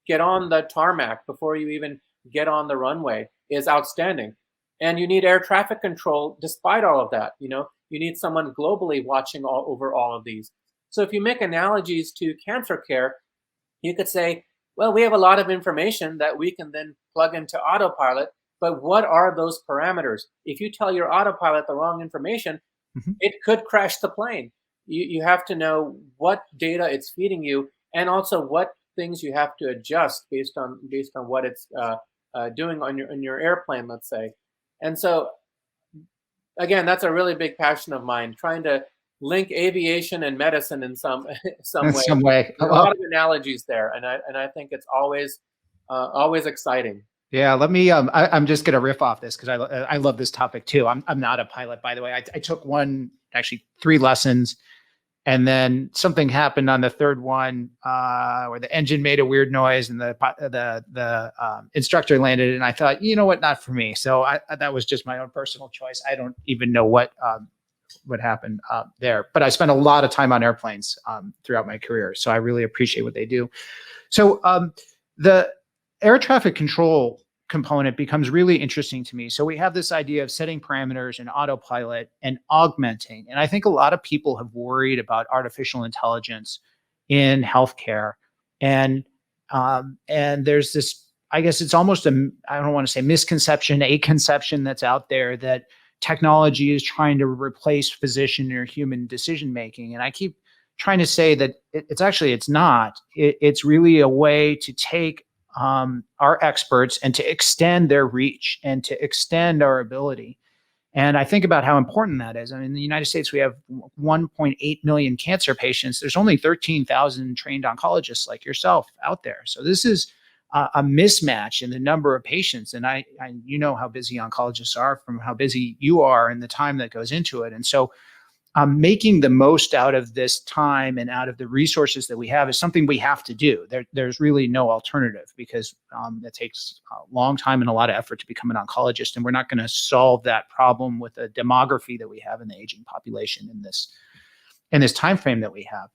get on the tarmac, before you even get on the runway, is outstanding. And you need air traffic control despite all of that. You need someone globally watching over all of these. So if you make analogies to cancer care, you could say, well, we have a lot of information that we can then plug into autopilot, but what are those parameters? If you tell your autopilot the wrong information, it could crash the plane. You have to know what data it's feeding you, and also what things you have to adjust based on what it's doing on your airplane, let's say. And so, again, that's a really big passion of mine, trying to link aviation and medicine in some way. There are a lot of analogies there, and I think it's always exciting. Yeah, let me. I'm just going to riff off this because I love this topic too. I'm not a pilot, by the way. I took actually 3 lessons, and then something happened on the third one where the engine made a weird noise, and the instructor landed, and I thought, you know what, not for me. So that was just my own personal choice. I don't even know what happened there, but I spent a lot of time on airplanes throughout my career, so I really appreciate what they do. So the air traffic control component becomes really interesting to me. So we have this idea of setting parameters and autopilot and augmenting. And I think a lot of people have worried about artificial intelligence in healthcare. And there's this, I guess it's almost I don't want to say misconception, a conception that's out there that technology is trying to replace physician or human decision-making. And I keep trying to say that it's not. It's really a way to take our experts and to extend their reach and to extend our ability. And I think about how important that is. I mean, in the United States, we have 1.8 million cancer patients. There's only 13,000 trained oncologists like yourself out there. So this is a mismatch in the number of patients. And I how busy oncologists are from how busy you are and the time that goes into it. And so making the most out of this time and out of the resources that we have is something we have to do. There's really no alternative, because it takes a long time and a lot of effort to become an oncologist, and we're not going to solve that problem with the demography that we have in the aging population in this time frame that we have.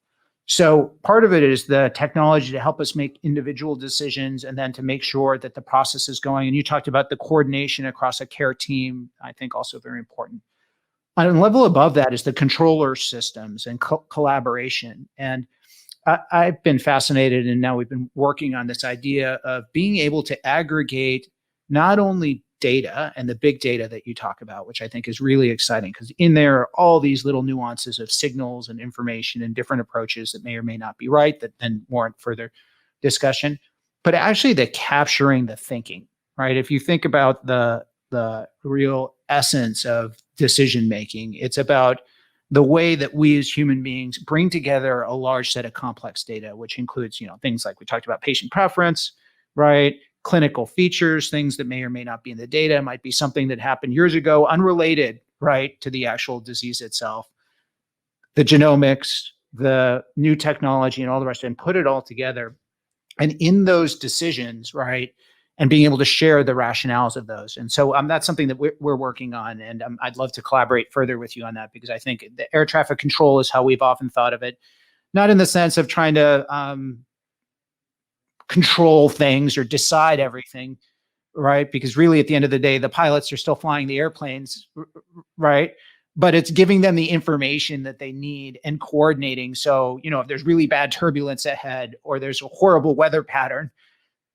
So part of it is the technology to help us make individual decisions, and then to make sure that the process is going. And you talked about the coordination across a care team, I think also very important. On a level above that is the controller systems and collaboration. And I've been fascinated, and now we've been working on this idea of being able to aggregate not only data and the big data that you talk about, which I think is really exciting, because in there are all these little nuances of signals and information and different approaches that may or may not be right, that then warrant further discussion, but actually the capturing the thinking, right? If you think about the real essence of decision making, it's about the way that we as human beings bring together a large set of complex data, which includes, things like we talked about patient preference, right? Clinical features, things that may or may not be in the data. It might be something that happened years ago, unrelated, right, to the actual disease itself. The genomics, the new technology, and all the rest, and put it all together. And in those decisions, right, and being able to share the rationales of those. And so that's something that we're working on. And I'd love to collaborate further with you on that, because I think the air traffic control is how we've often thought of it, not in the sense of trying to control things or decide everything, right? Because really, at the end of the day, the pilots are still flying the airplanes, right? But it's giving them the information that they need and coordinating. So, if there's really bad turbulence ahead or there's a horrible weather pattern,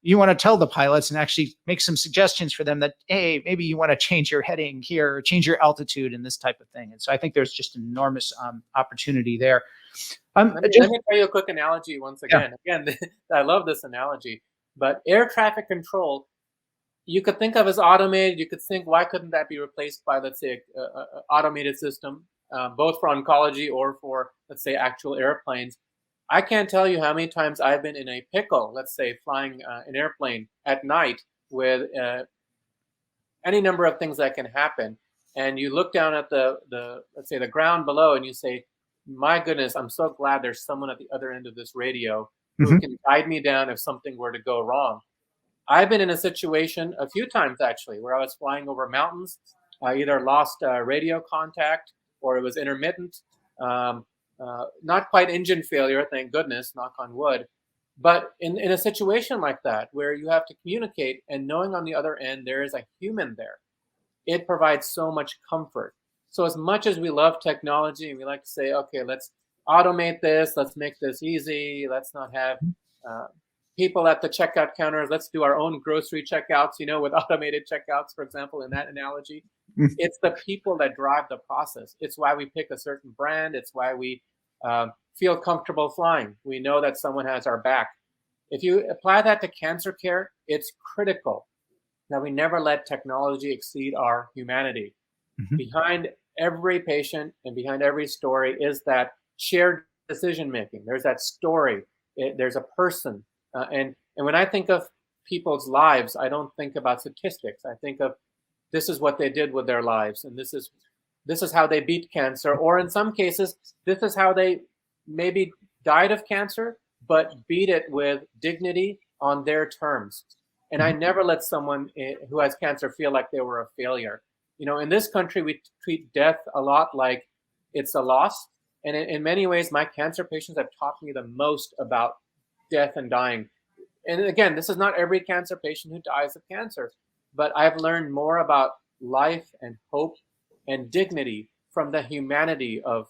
you want to tell the pilots and actually make some suggestions for them that, hey, maybe you want to change your heading here, or change your altitude, and this type of thing. And so I think there's just an enormous opportunity there. Let me tell you a quick analogy once again. Yeah. Again, I love this analogy, but air traffic control, you could think of as automated. You could think, why couldn't that be replaced by, let's say, an automated system, both for oncology or for, let's say, actual airplanes. I can't tell you how many times I've been in a pickle, let's say, flying an airplane at night with any number of things that can happen. And you look down at let's say, the ground below, and you say, my goodness, I'm so glad there's someone at the other end of this radio who can guide me down if something were to go wrong. I've been in a situation a few times, actually, where I was flying over mountains. I either lost radio contact or it was intermittent. Not quite engine failure, thank goodness, knock on wood. But in a situation like that, where you have to communicate and knowing on the other end there is a human there, it provides so much comfort. So as much as we love technology and we like to say, okay, let's automate this, let's make this easy, let's not have people at the checkout counters, let's do our own grocery checkouts, with automated checkouts, for example, in that analogy. It's the people that drive the process. It's why we pick a certain brand. It's why we feel comfortable flying. We know that someone has our back. If you apply that to cancer care, it's critical that we never let technology exceed our humanity. Behind every patient and behind every story is that shared decision-making. There's that story. There's a person. And when I think of people's lives, I don't think about statistics. I think of, this is what they did with their lives, and this is how they beat cancer, or in some cases, this is how they maybe died of cancer, but beat it with dignity on their terms. And I never let someone who has cancer feel like they were a failure. In this country, we treat death a lot like it's a loss. And in many ways, my cancer patients have taught me the most about death and dying. And again, this is not every cancer patient who dies of cancer, but I've learned more about life and hope and dignity from the humanity of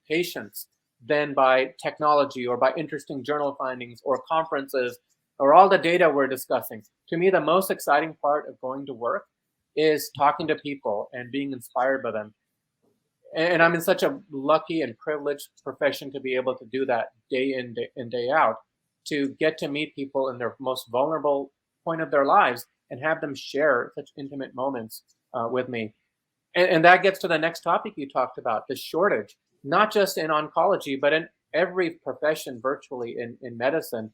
patients than by technology or by interesting journal findings or conferences or all the data we're discussing. To me, the most exciting part of going to work is talking to people and being inspired by them. And I'm in such a lucky and privileged profession to be able to do that day in and day out, to get to meet people in their most vulnerable point of their lives and have them share such intimate moments with me. And that gets to the next topic you talked about, the shortage, not just in oncology, but in every profession virtually in medicine.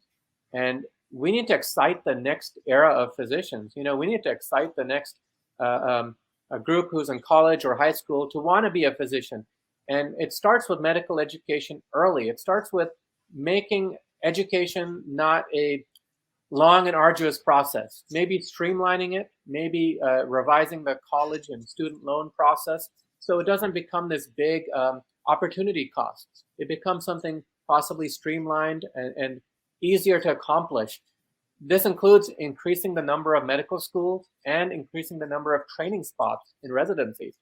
And we need to excite the next era of physicians. We need to excite the next a group who's in college or high school to want to be a physician. And it starts with medical education early. It starts with making education not a long and arduous process, maybe streamlining it, maybe revising the college and student loan process so it doesn't become this big opportunity cost. It becomes something possibly streamlined and easier to accomplish. This includes increasing the number of medical schools and increasing the number of training spots in residencies.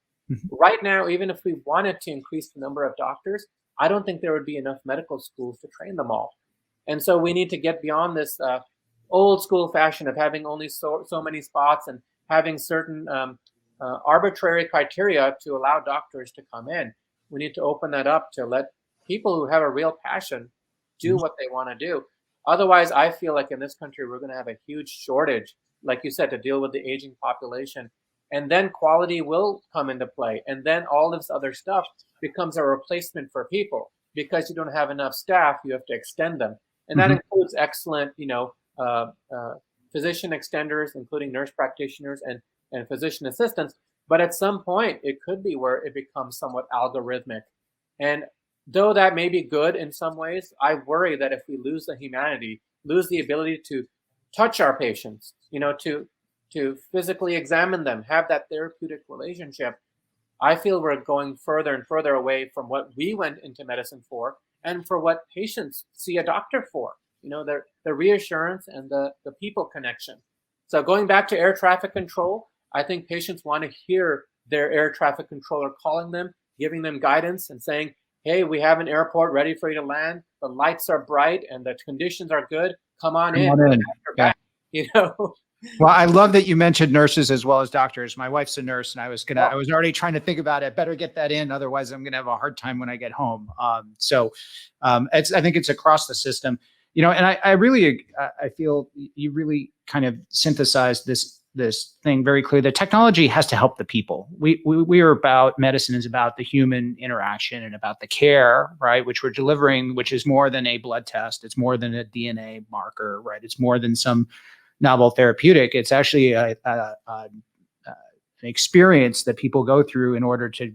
Right now, even if we wanted to increase the number of doctors, I don't think there would be enough medical schools to train them all. And so we need to get beyond this old school fashion of having only so many spots and having certain arbitrary criteria to allow doctors to come in. We need to open that up to let people who have a real passion do what they want to do. Otherwise, I feel like in this country, we're going to have a huge shortage, like you said, to deal with the aging population. And then quality will come into play. And then all this other stuff becomes a replacement for people. Because you don't have enough staff, you have to extend them. And that includes excellent, physician extenders, including nurse practitioners and physician assistants. But at some point, it could be where it becomes somewhat algorithmic. And though that may be good in some ways, I worry that if we lose the humanity, lose the ability to touch our patients, to physically examine them, have that therapeutic relationship, I feel we're going further and further away from what we went into medicine for and for what patients see a doctor for, the reassurance and the people connection. So going back to air traffic control, I think patients want to hear their air traffic controller calling them, giving them guidance and saying, hey, we have an airport ready for you to land. The lights are bright and the conditions are good. Come on in. Yeah. Well, I love that you mentioned nurses as well as doctors. My wife's a nurse, and I was already trying to think about it. Better get that in, otherwise I'm gonna have a hard time when I get home. I think it's across the system, and I really I feel you really kind of synthesized this thing very clearly. The technology has to help the people. We are about, medicine is about the human interaction and about the care, right, which we're delivering, which is more than a blood test. It's more than a DNA marker, right? It's more than some novel therapeutic. It's actually an experience that people go through in order to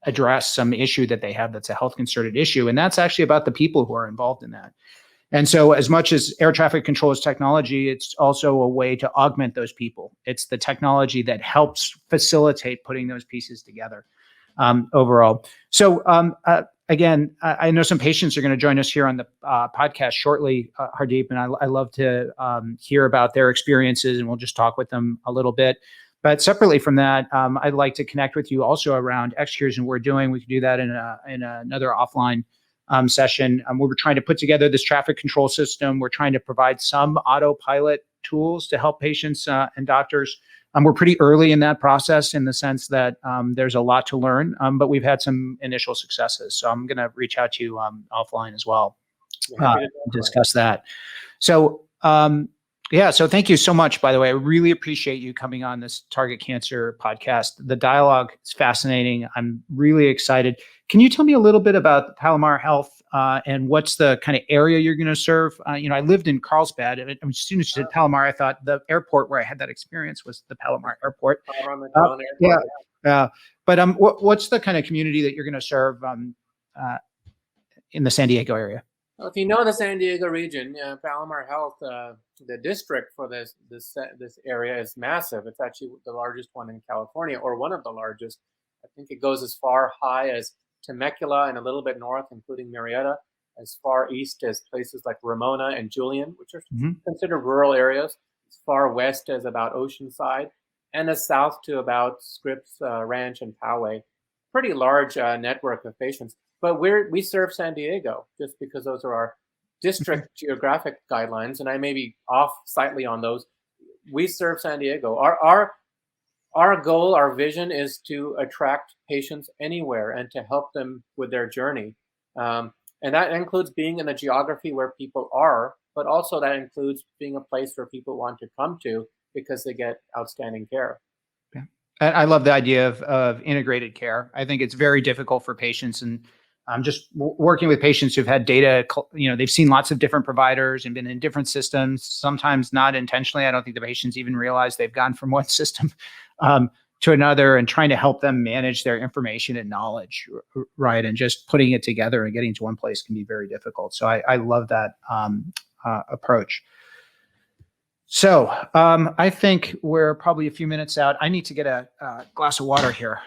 address some issue that they have that's a health concerted issue. And that's actually about the people who are involved in that. And so as much as air traffic control is technology, it's also a way to augment those people. It's the technology that helps facilitate putting those pieces together overall. So again, I know some patients are going to join us here on the podcast shortly, Hardeep, and I love to hear about their experiences, and we'll just talk with them a little bit. But separately from that, I'd like to connect with you also around xCURES and what we're doing. We can do that in another offline session. We're trying to put together this traffic control system. We're trying to provide some autopilot tools to help patients and doctors. We're pretty early in that process in the sense that there's a lot to learn, but we've had some initial successes. So I'm going to reach out to you offline as well to discuss that. So so thank you so much, by the way. I really appreciate you coming on this Target Cancer podcast. The dialogue is fascinating. I'm really excited. Can you tell me a little bit about Palomar Health and what's the kind of area you're going to serve? I lived in Carlsbad, and as soon as you said Palomar, I thought the airport where I had that experience was the Palomar Airport. But what's the kind of community that you're going to serve in the San Diego area? Well, if you know the San Diego region, Palomar Health, the district for this area is massive. It's actually the largest one in California, or one of the largest. I think it goes as far high as Temecula and a little bit north, including Murrieta, as far east as places like Ramona and Julian, which are considered rural areas, as far west as about Oceanside, and as south to about Scripps Ranch and Poway. Pretty large network of patients. But we serve San Diego just because those are our district geographic guidelines, and I may be off slightly on those. We serve San Diego. Our goal, our vision is to attract patients anywhere and to help them with their journey. And that includes being in the geography where people are, but also that includes being a place where people want to come to because they get outstanding care. Yeah. I love the idea of integrated care. I think it's very difficult for patients, and just working with patients who've had data, they've seen lots of different providers and been in different systems, sometimes not intentionally. I don't think the patients even realize they've gone from one system to another, and trying to help them manage their information and knowledge, right? And just putting it together and getting to one place can be very difficult. So I love that approach. So I think we're probably a few minutes out. I need to get a glass of water here.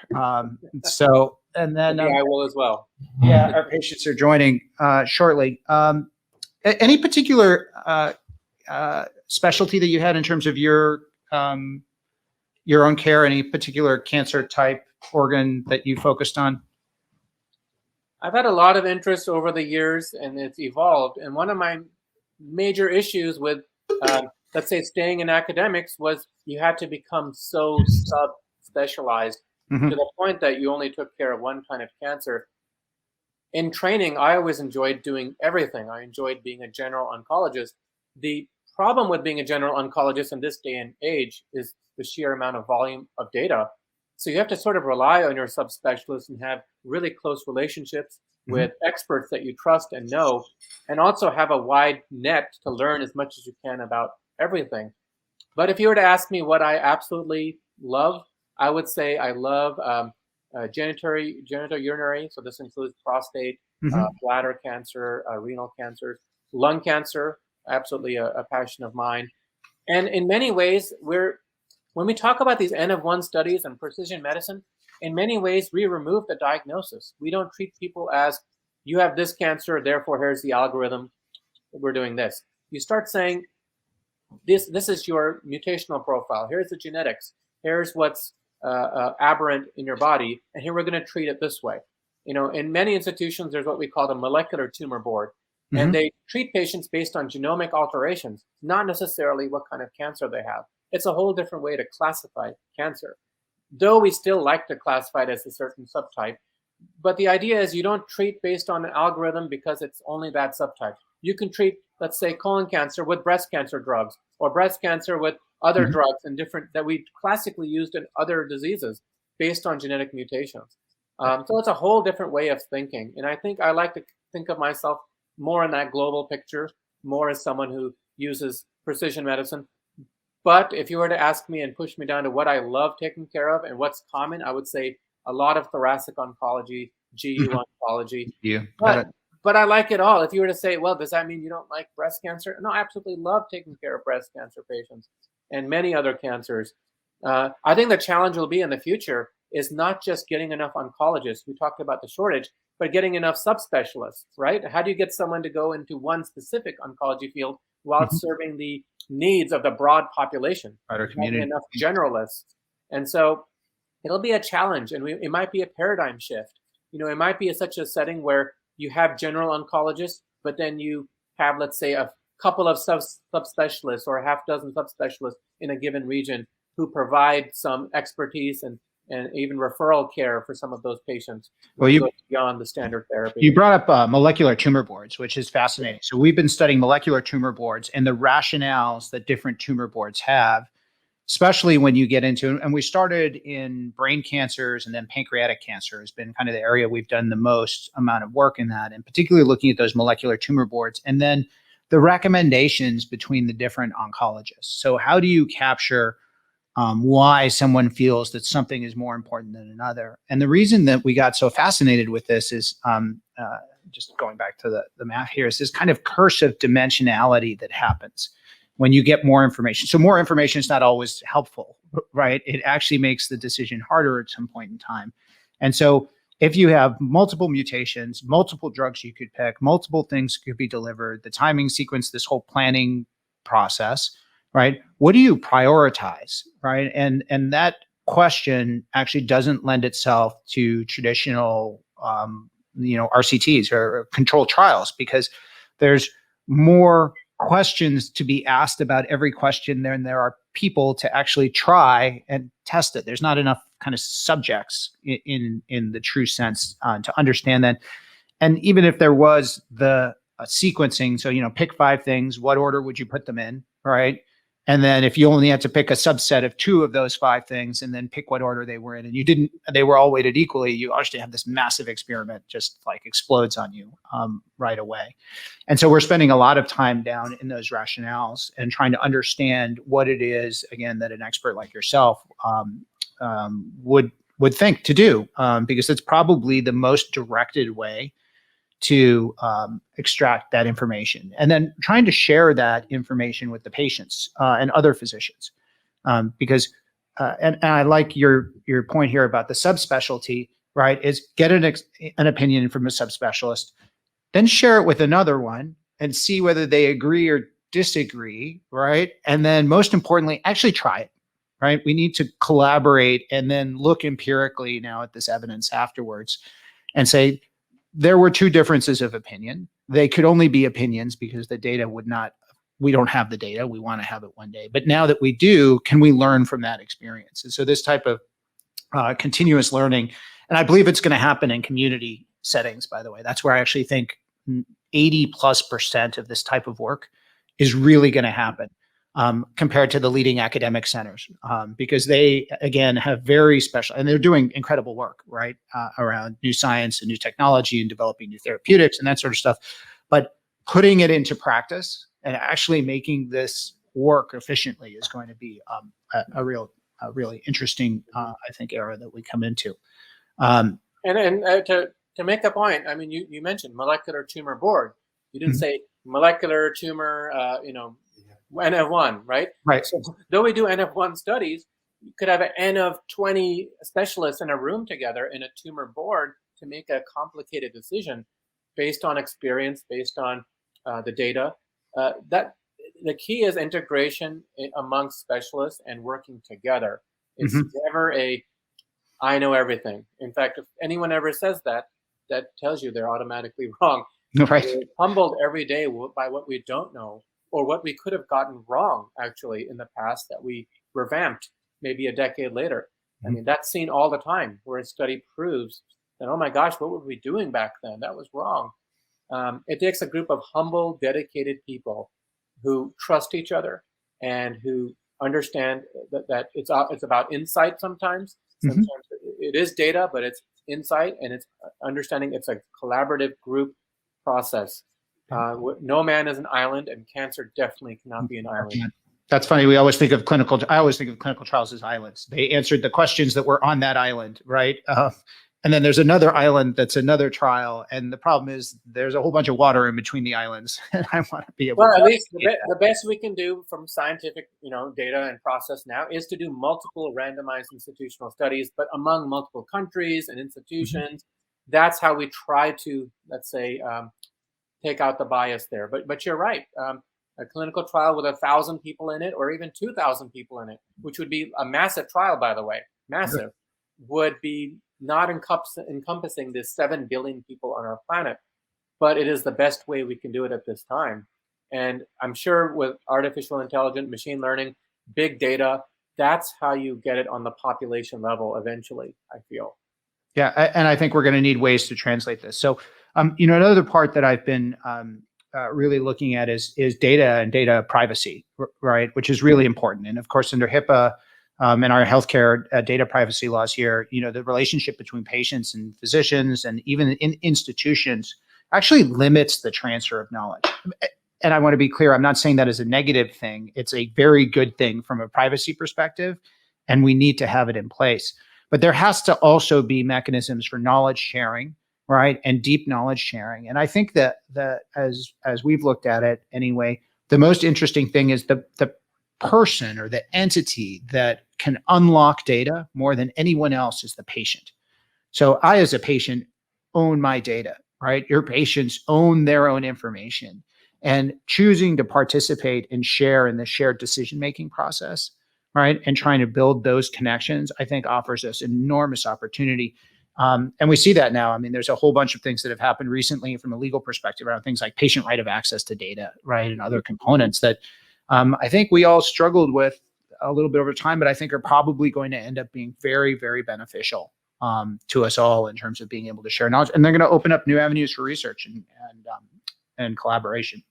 And then I will as well. Yeah, our patients are joining shortly. Any particular specialty that you had in terms of your own care? Any particular cancer type organ that you focused on? I've had a lot of interest over the years, and it's evolved. And one of my major issues with, let's say, staying in academics was you had to become so sub-specialized to the point that you only took care of one kind of cancer. In training, I always enjoyed doing everything. I enjoyed being a general oncologist. The problem with being a general oncologist in this day and age is the sheer amount of volume of data. So you have to sort of rely on your subspecialists and have really close relationships with experts that you trust and know, and also have a wide net to learn as much as you can about everything. But if you were to ask me what I absolutely love, I would say I love genitourinary, so this includes prostate, bladder cancer, renal cancers, lung cancer, absolutely a passion of mine. And in many ways, when we talk about these N of 1 studies and precision medicine, in many ways, we remove the diagnosis. We don't treat people as, you have this cancer, therefore here's the algorithm, we're doing this. You start saying, this is your mutational profile, here's the genetics, here's what's aberrant in your body, and here we're going to treat it this way. In many institutions, there's what we call the molecular tumor board, and they treat patients based on genomic alterations, not necessarily what kind of cancer they have. It's a whole different way to classify cancer, though we still like to classify it as a certain subtype. But the idea is you don't treat based on an algorithm because it's only that subtype. You can treat, let's say, colon cancer with breast cancer drugs, or breast cancer with other drugs and different that we classically used in other diseases based on genetic mutations. So it's a whole different way of thinking. And I think I like to think of myself more in that global picture, more as someone who uses precision medicine. But if you were to ask me and push me down to what I love taking care of and what's common, I would say a lot of thoracic oncology, GU oncology. But I like it all. If you were to say, well, does that mean you don't like breast cancer? No, I absolutely love taking care of breast cancer patients and many other cancers. I think the challenge will be in the future is not just getting enough oncologists. We talked about the shortage, but getting enough subspecialists, right? How do you get someone to go into one specific oncology field while serving the needs of the broad population? Having enough generalists. And so it'll be a challenge, and it might be a paradigm shift. It might be such a setting where you have general oncologists, but then you have, let's say, a couple of subspecialists or a half dozen subspecialists in a given region who provide some expertise and even referral care for some of those patients. Well, you go beyond the standard therapy. You brought up molecular tumor boards, which is fascinating. So we've been studying molecular tumor boards and the rationales that different tumor boards have, especially when you get into, and we started in brain cancers, and then pancreatic cancer has been kind of the area we've done the most amount of work in that, and particularly looking at those molecular tumor boards, and then the recommendations between the different oncologists. So how do you capture why someone feels that something is more important than another? And the reason that we got so fascinated with this is, just going back to the math here, is this kind of curse of dimensionality that happens when you get more information. So more information is not always helpful, right? It actually makes the decision harder at some point in time. And so if you have multiple mutations, multiple drugs you could pick, multiple things could be delivered, the timing sequence, this whole planning process, right? What do you prioritize, right? And that question actually doesn't lend itself to traditional, RCTs or controlled trials, because there's more questions to be asked about every question than there are people to actually try and test it. There's not enough kind of subjects in the true sense to understand that. And even if there was the sequencing, so, pick 5 things, what order would you put them in, right? And then if you only had to pick a subset of 2 of those 5 things and then pick what order they were in, and they were all weighted equally, you actually have this massive experiment just like explodes on you right away. And so we're spending a lot of time down in those rationales and trying to understand what it is, again, that an expert like yourself would think to do, because it's probably the most directed way to extract that information, and then trying to share that information with the patients and other physicians, because and I like your point here about the subspecialty, right? Is get an opinion from a subspecialist, then share it with another one and see whether they agree or disagree, right? And then most importantly, actually try it, right? We need to collaborate and then look empirically now at this evidence afterwards and say, there were two differences of opinion. They could only be opinions because the data would not, we don't have the data. We want to have it one day. But now that we do, can we learn from that experience? And so this type of continuous learning, and I believe it's going to happen in community settings, by the way. That's where I actually think 80+% of this type of work is really going to happen compared to the leading academic centers, because they, again, have very special, and they're doing incredible work, right, around new science and new technology and developing new therapeutics and that sort of stuff. But putting it into practice and actually making this work efficiently is going to be a really interesting, I think, era that we come into. To make a point, I mean, you mentioned molecular tumor board. You didn't say molecular tumor, NF1, right? Right. So though we do NF1 studies, you could have an N of 20 specialists in a room together in a tumor board to make a complicated decision based on experience, based on the data. That the key is integration amongst specialists and working together. It's never I know everything. In fact, if anyone ever says that, that tells you they're automatically wrong. Right. We're humbled every day by what we don't know or what we could have gotten wrong, actually, in the past that we revamped maybe a decade later. I mean, that's seen all the time where a study proves that, oh my gosh, what were we doing back then? That was wrong. It takes a group of humble, dedicated people who trust each other and who understand that it's about insight sometimes. Sometimes it is data, but it's insight and it's understanding. It's a collaborative group process. No man is an island, and cancer definitely cannot be an island. That's funny. I always think of clinical trials as islands. They answered the questions that were on that island, right? And then there's another island that's another trial. And the problem is there's a whole bunch of water in between the islands. And I want to be able to. Well, at least the best we can do from scientific, data and process now is to do multiple randomized institutional studies, but among multiple countries and institutions. That's how we try to, let's say, take out the bias there. But you're right. A clinical trial with 1,000 people in it, or even 2,000 people in it, which would be a massive trial, by the way, massive, would be not encompassing the 7 billion people on our planet. But it is the best way we can do it at this time. And I'm sure with artificial intelligence, machine learning, big data, that's how you get it on the population level eventually, I feel. Yeah, and I think we're going to need ways to translate this. So, another part that I've been really looking at is data and data privacy, right? Which is really important. And of course, under HIPAA and our healthcare data privacy laws here, the relationship between patients and physicians and even in institutions actually limits the transfer of knowledge. And I want to be clear, I'm not saying that as a negative thing. It's a very good thing from a privacy perspective, and we need to have it in place. But there has to also be mechanisms for knowledge sharing, right, and deep knowledge sharing. And I think that as we've looked at it anyway, the most interesting thing is the person or the entity that can unlock data more than anyone else is the patient. So I, as a patient, own my data, right? Your patients own their own information, and choosing to participate and share in the shared decision-making process, right, and trying to build those connections, I think offers us enormous opportunity. And we see that now. I mean, there's a whole bunch of things that have happened recently from a legal perspective around things like patient right of access to data, right, and other components that I think we all struggled with a little bit over time, but I think are probably going to end up being very, very beneficial to us all in terms of being able to share knowledge. And they're going to open up new avenues for research and collaboration.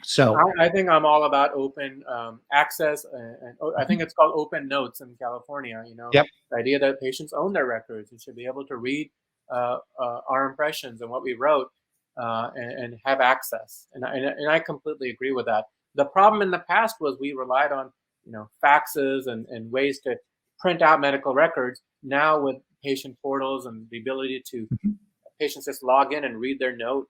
So I think I'm all about open access, and I think it's called open notes in California. The idea that patients own their records and should be able to read our impressions and what we wrote and have access. And I completely agree with that. The problem in the past was we relied on faxes and ways to print out medical records. Now with patient portals and the ability to patients just log in and read their note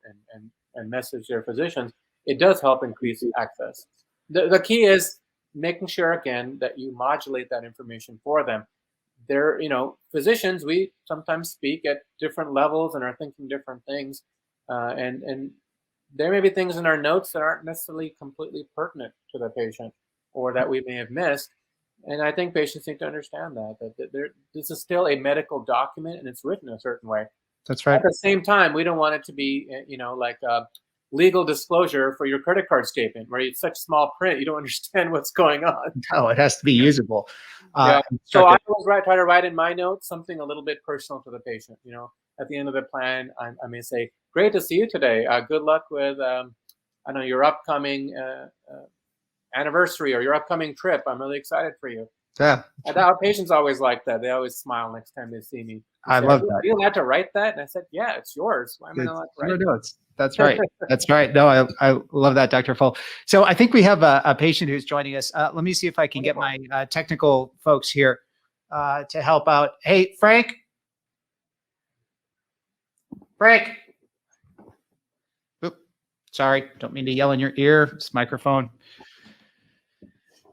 and message their physicians, it does help increase access. The key is making sure, again, that you modulate that information for them. They're, physicians, we sometimes speak at different levels and are thinking different things. And there may be things in our notes that aren't necessarily completely pertinent to the patient or that we may have missed. And I think patients need to understand this is still a medical document and it's written a certain way. That's right. At the same time, we don't want it to be, like a legal disclosure for your credit card statement where it's such small print, you don't understand what's going on. No, it has to be usable. Yeah. So I Instructive. always try to write in my notes something a little bit personal to the patient. At the end of the plan, I may say, "Great to see you today. Good luck with, I know your upcoming anniversary or your upcoming trip. I'm really excited for you." Yeah, And our patients always like that. They always smile next time they see me. They I say, love Are that. you allowed to write that? And I said, "Yeah, it's yours. Why am I not allowed to Your write it?" notes. That's right. That's right. No, I love that, Dr. Phull. So I think we have a patient who's joining us. Let me see if I can get my technical folks here to help out. Hey, Frank. Frank. Oop, sorry, don't mean to yell in your ear. This microphone.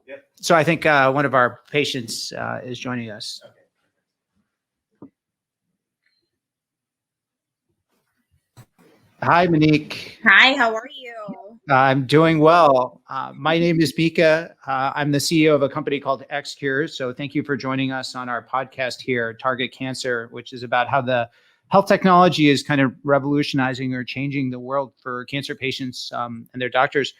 Yep. So I think one of our patients is joining us. Okay. Hi, Monique. Hi, how are you? I'm doing well. My name is Mika. I'm the CEO of a company called xCURES. So thank you for joining us on our podcast here, Target Cancer, which is about how the health technology is kind of revolutionizing or changing the world for cancer patients and their doctors.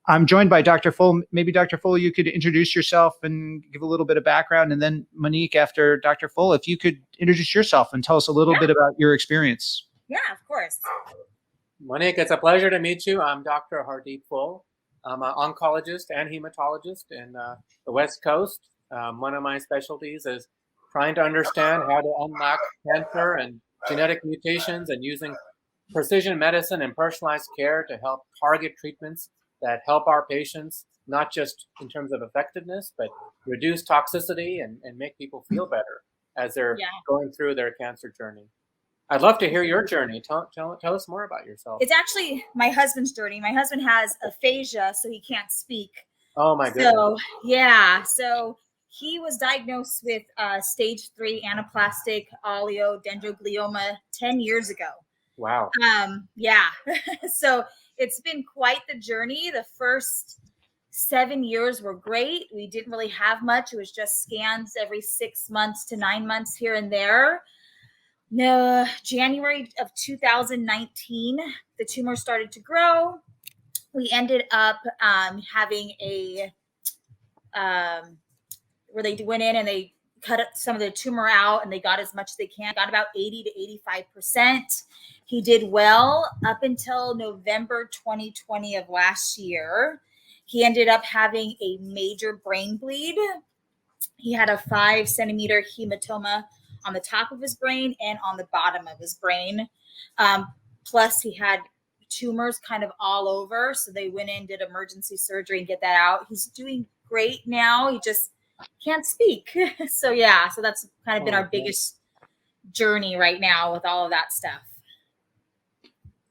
I'm joined by Dr. Phull. Maybe Dr. Phull, you could introduce yourself and give a little bit of background. And then Monique, after Dr. Phull, if you could introduce yourself and tell us a little bit about your experience. Yeah, of course. Monique, it's a pleasure to meet you. I'm Dr. Hardeep Phull. I'm an oncologist and hematologist in the West Coast. One of my specialties is trying to understand how to unlock cancer and genetic mutations and using precision medicine and personalized care to help target treatments that help our patients, not just in terms of effectiveness, but reduce toxicity and make people feel better as they're going through their cancer journey. I'd love to hear your journey. Tell us more about yourself. It's actually my husband's journey. My husband has aphasia, so he can't speak. Oh my goodness. So, yeah. So he was diagnosed with stage 3 anaplastic oligodendroglioma 10 years ago. Wow. Yeah. So it's been quite the journey. The first 7 years were great. We didn't really have much. It was just scans every 6 months to 9 months here and there. No, January of 2019, the tumor started to grow. We ended up having a where they went in and they cut some of the tumor out and they got as much as they can, got about 80 to 85%. He did well up until November 2020 of last year. He ended up having a major brain bleed. He had a 5-centimeter hematoma on the top of his brain and on the bottom of his brain. Plus he had tumors kind of all over. So they went in, did emergency surgery and get that out. He's doing great now. He just can't speak. So yeah, so that's kind of been our biggest journey right now with all of that stuff.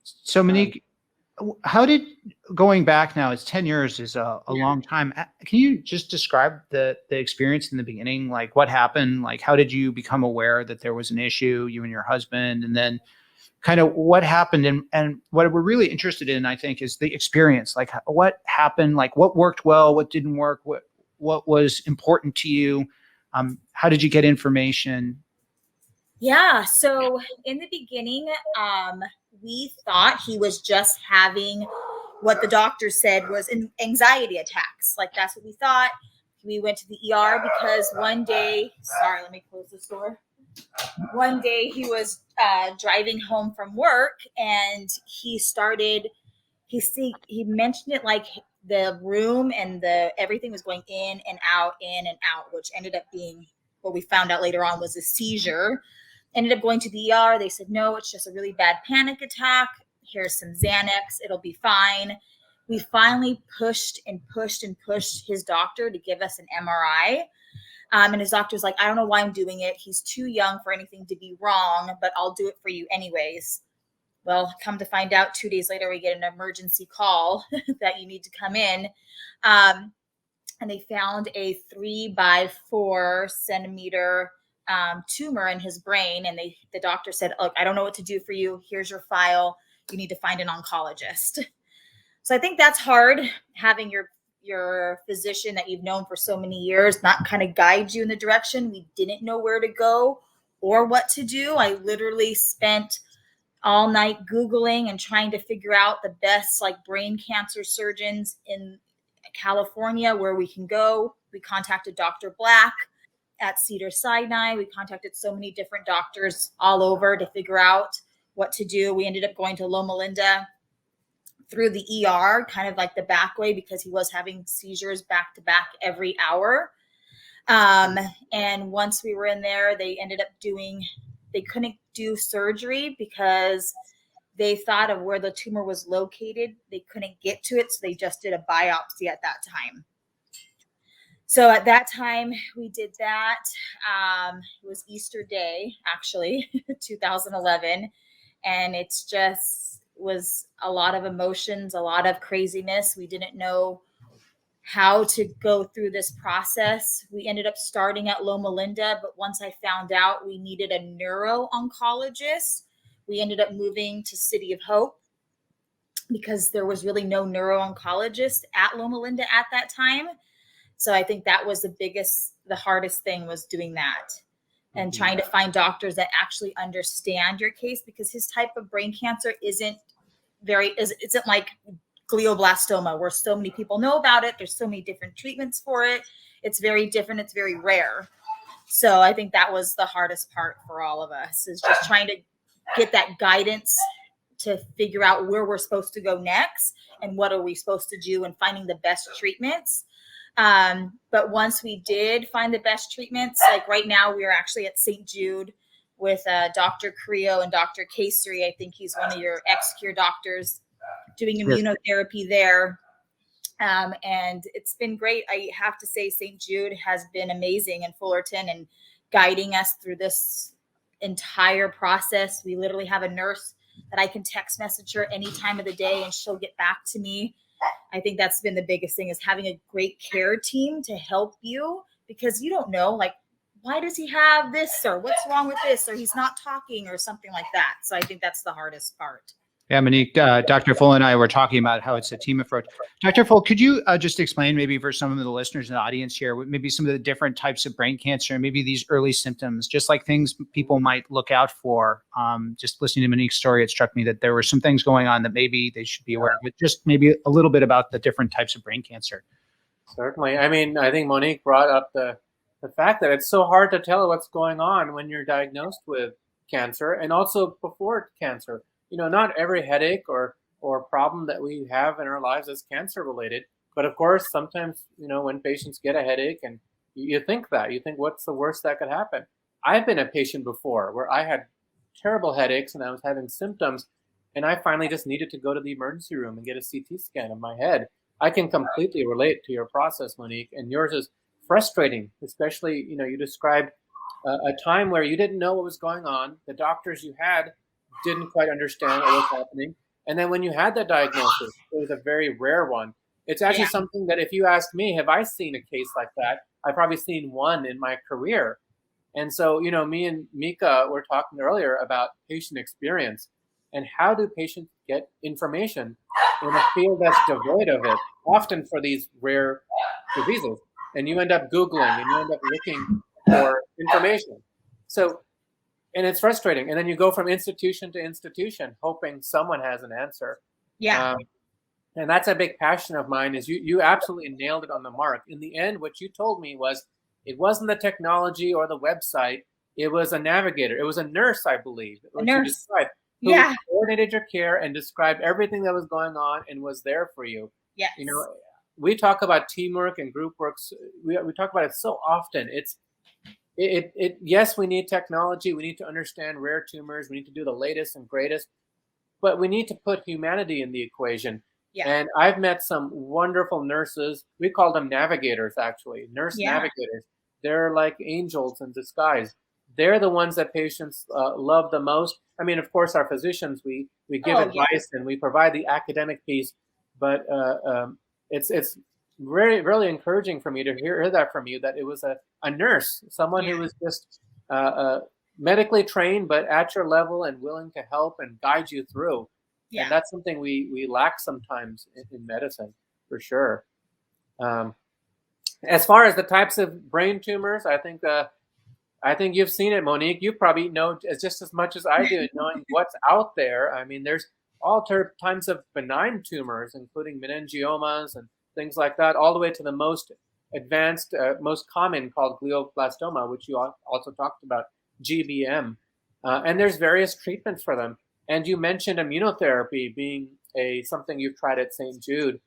So Monique, how did, going back now, it's 10 years is a long time. Can you just describe the experience in the beginning? Like what happened? Like how did you become aware that there was an issue, you and your husband? And then kind of what happened? And what we're really interested in, I think, is the experience. Like what happened? Like what worked well? What didn't work? What was important to you? How did you get information? Yeah. So in the beginning, we thought he was just having what the doctor said was anxiety attacks. Like that's what we thought. We went to the ER because one day, sorry, let me close this door. One day he was driving home from work and he mentioned it like the room and everything was going in and out, which ended up being what we found out later on was a seizure. Ended up going to the ER. They said, no, it's just a really bad panic attack. Here's some Xanax. It'll be fine. We finally pushed his doctor to give us an MRI. And his doctor's like, I don't know why I'm doing it. He's too young for anything to be wrong, but I'll do it for you anyways. Well, come to find out 2 days later, we get an emergency call that you need to come in. And they found a 3 by 4 centimeter tumor in his brain. And the doctor said, look, I don't know what to do for you. Here's your file. You need to find an oncologist. So I think that's hard, having your your physician that you've known for so many years not kind of guide you in the direction. We didn't know where to go or what to do. I literally spent all night Googling and trying to figure out the best like brain cancer surgeons in California where we can go. We contacted Dr. Black at Cedars-Sinai. We contacted so many different doctors all over to figure out what to do. We ended up going to Loma Linda through the ER, kind of like the back way, because he was having seizures back to back every hour. And once we were in there, they couldn't do surgery because they thought of where the tumor was located. They couldn't get to it, so they just did a biopsy at that time. So at that time, we did that. It was Easter Day, actually, 2011. And it's just was a lot of emotions, a lot of craziness. We didn't know how to go through this process. We ended up starting at Loma Linda, but once I found out we needed a neuro-oncologist, we ended up moving to City of Hope because there was really no neuro-oncologist at Loma Linda at that time. So I think that was the hardest thing was doing that and trying to find doctors that actually understand your case, because his type of brain cancer isn't like glioblastoma where so many people know about it. There's so many different treatments for it. It's very different. It's very rare. So I think that was the hardest part for all of us, is just trying to get that guidance to figure out where we're supposed to go next and what are we supposed to do and finding the best treatments. But once we did find the best treatments, like right now we are actually at St. Jude with Dr. Creo and Dr. Casey. I think he's one of your xCURE doctors doing immunotherapy there. And it's been great. I have to say St. Jude has been amazing in Fullerton and guiding us through this entire process. We literally have a nurse that I can text message her any time of the day and she'll get back to me. I think that's been the biggest thing, is having a great care team to help you, because you don't know, like, why does he have this, or what's wrong with this, or he's not talking or something like that. So I think that's the hardest part. Yeah, Monique, Dr. Phull and I were talking about how it's a team approach. Dr. Phull, could you just explain maybe for some of the listeners in the audience here, maybe some of the different types of brain cancer and maybe these early symptoms, just like things people might look out for? Just listening to Monique's story, it struck me that there were some things going on that maybe they should be aware of, but just maybe a little bit about the different types of brain cancer. Certainly. I mean, I think Monique brought up the fact that it's so hard to tell what's going on when you're diagnosed with cancer and also before cancer. You know, not every headache or problem that we have in our lives is cancer related. But of course, sometimes, you know, when patients get a headache and you think what's the worst that could happen? I've been a patient before where I had terrible headaches and I was having symptoms and I finally just needed to go to the emergency room and get a CT scan of my head. I can completely relate to your process, Monique, and yours is frustrating, especially, you know, you described a time where you didn't know what was going on. The doctors you had didn't quite understand what was happening. And then when you had that diagnosis, it was a very rare one. It's actually something that if you ask me, have I seen a case like that? I've probably seen one in my career. And so, you know, me and Mika were talking earlier about patient experience and how do patients get information in a field that's devoid of it, often for these rare diseases. And you end up Googling and you end up looking for information. So, and it's frustrating. And then you go from institution to institution, hoping someone has an answer. Yeah. And that's a big passion of mine, is you absolutely nailed it on the mark. In the end, what you told me was it wasn't the technology or the website. It was a navigator. It was a nurse, I believe. A nurse. Who coordinated your care and described everything that was going on and was there for you. Yes. You know, we talk about teamwork and group works. We talk about it so often. Yes, we need technology. We need to understand rare tumors. We need to do the latest and greatest, but we need to put humanity in the equation. Yeah. And I've met some wonderful nurses. We call them navigators, actually, navigators. They're like angels in disguise. They're the ones that patients love the most. I mean, of course, our physicians, we give advice and we provide the academic piece, but it's very, really encouraging for me to hear that from you, that it was a nurse, someone who was just medically trained, but at your level and willing to help and guide you through. Yeah. And that's something we lack sometimes in medicine, for sure. As far as the types of brain tumors, I think you've seen it, Monique. You probably know just as much as I do, knowing what's out there. I mean, there's all types of benign tumors, including meningiomas and things like that, all the way to the most advanced, most common called glioblastoma, which you also talked about, GBM. And there's various treatments for them. And you mentioned immunotherapy being something you've tried at St. Jude.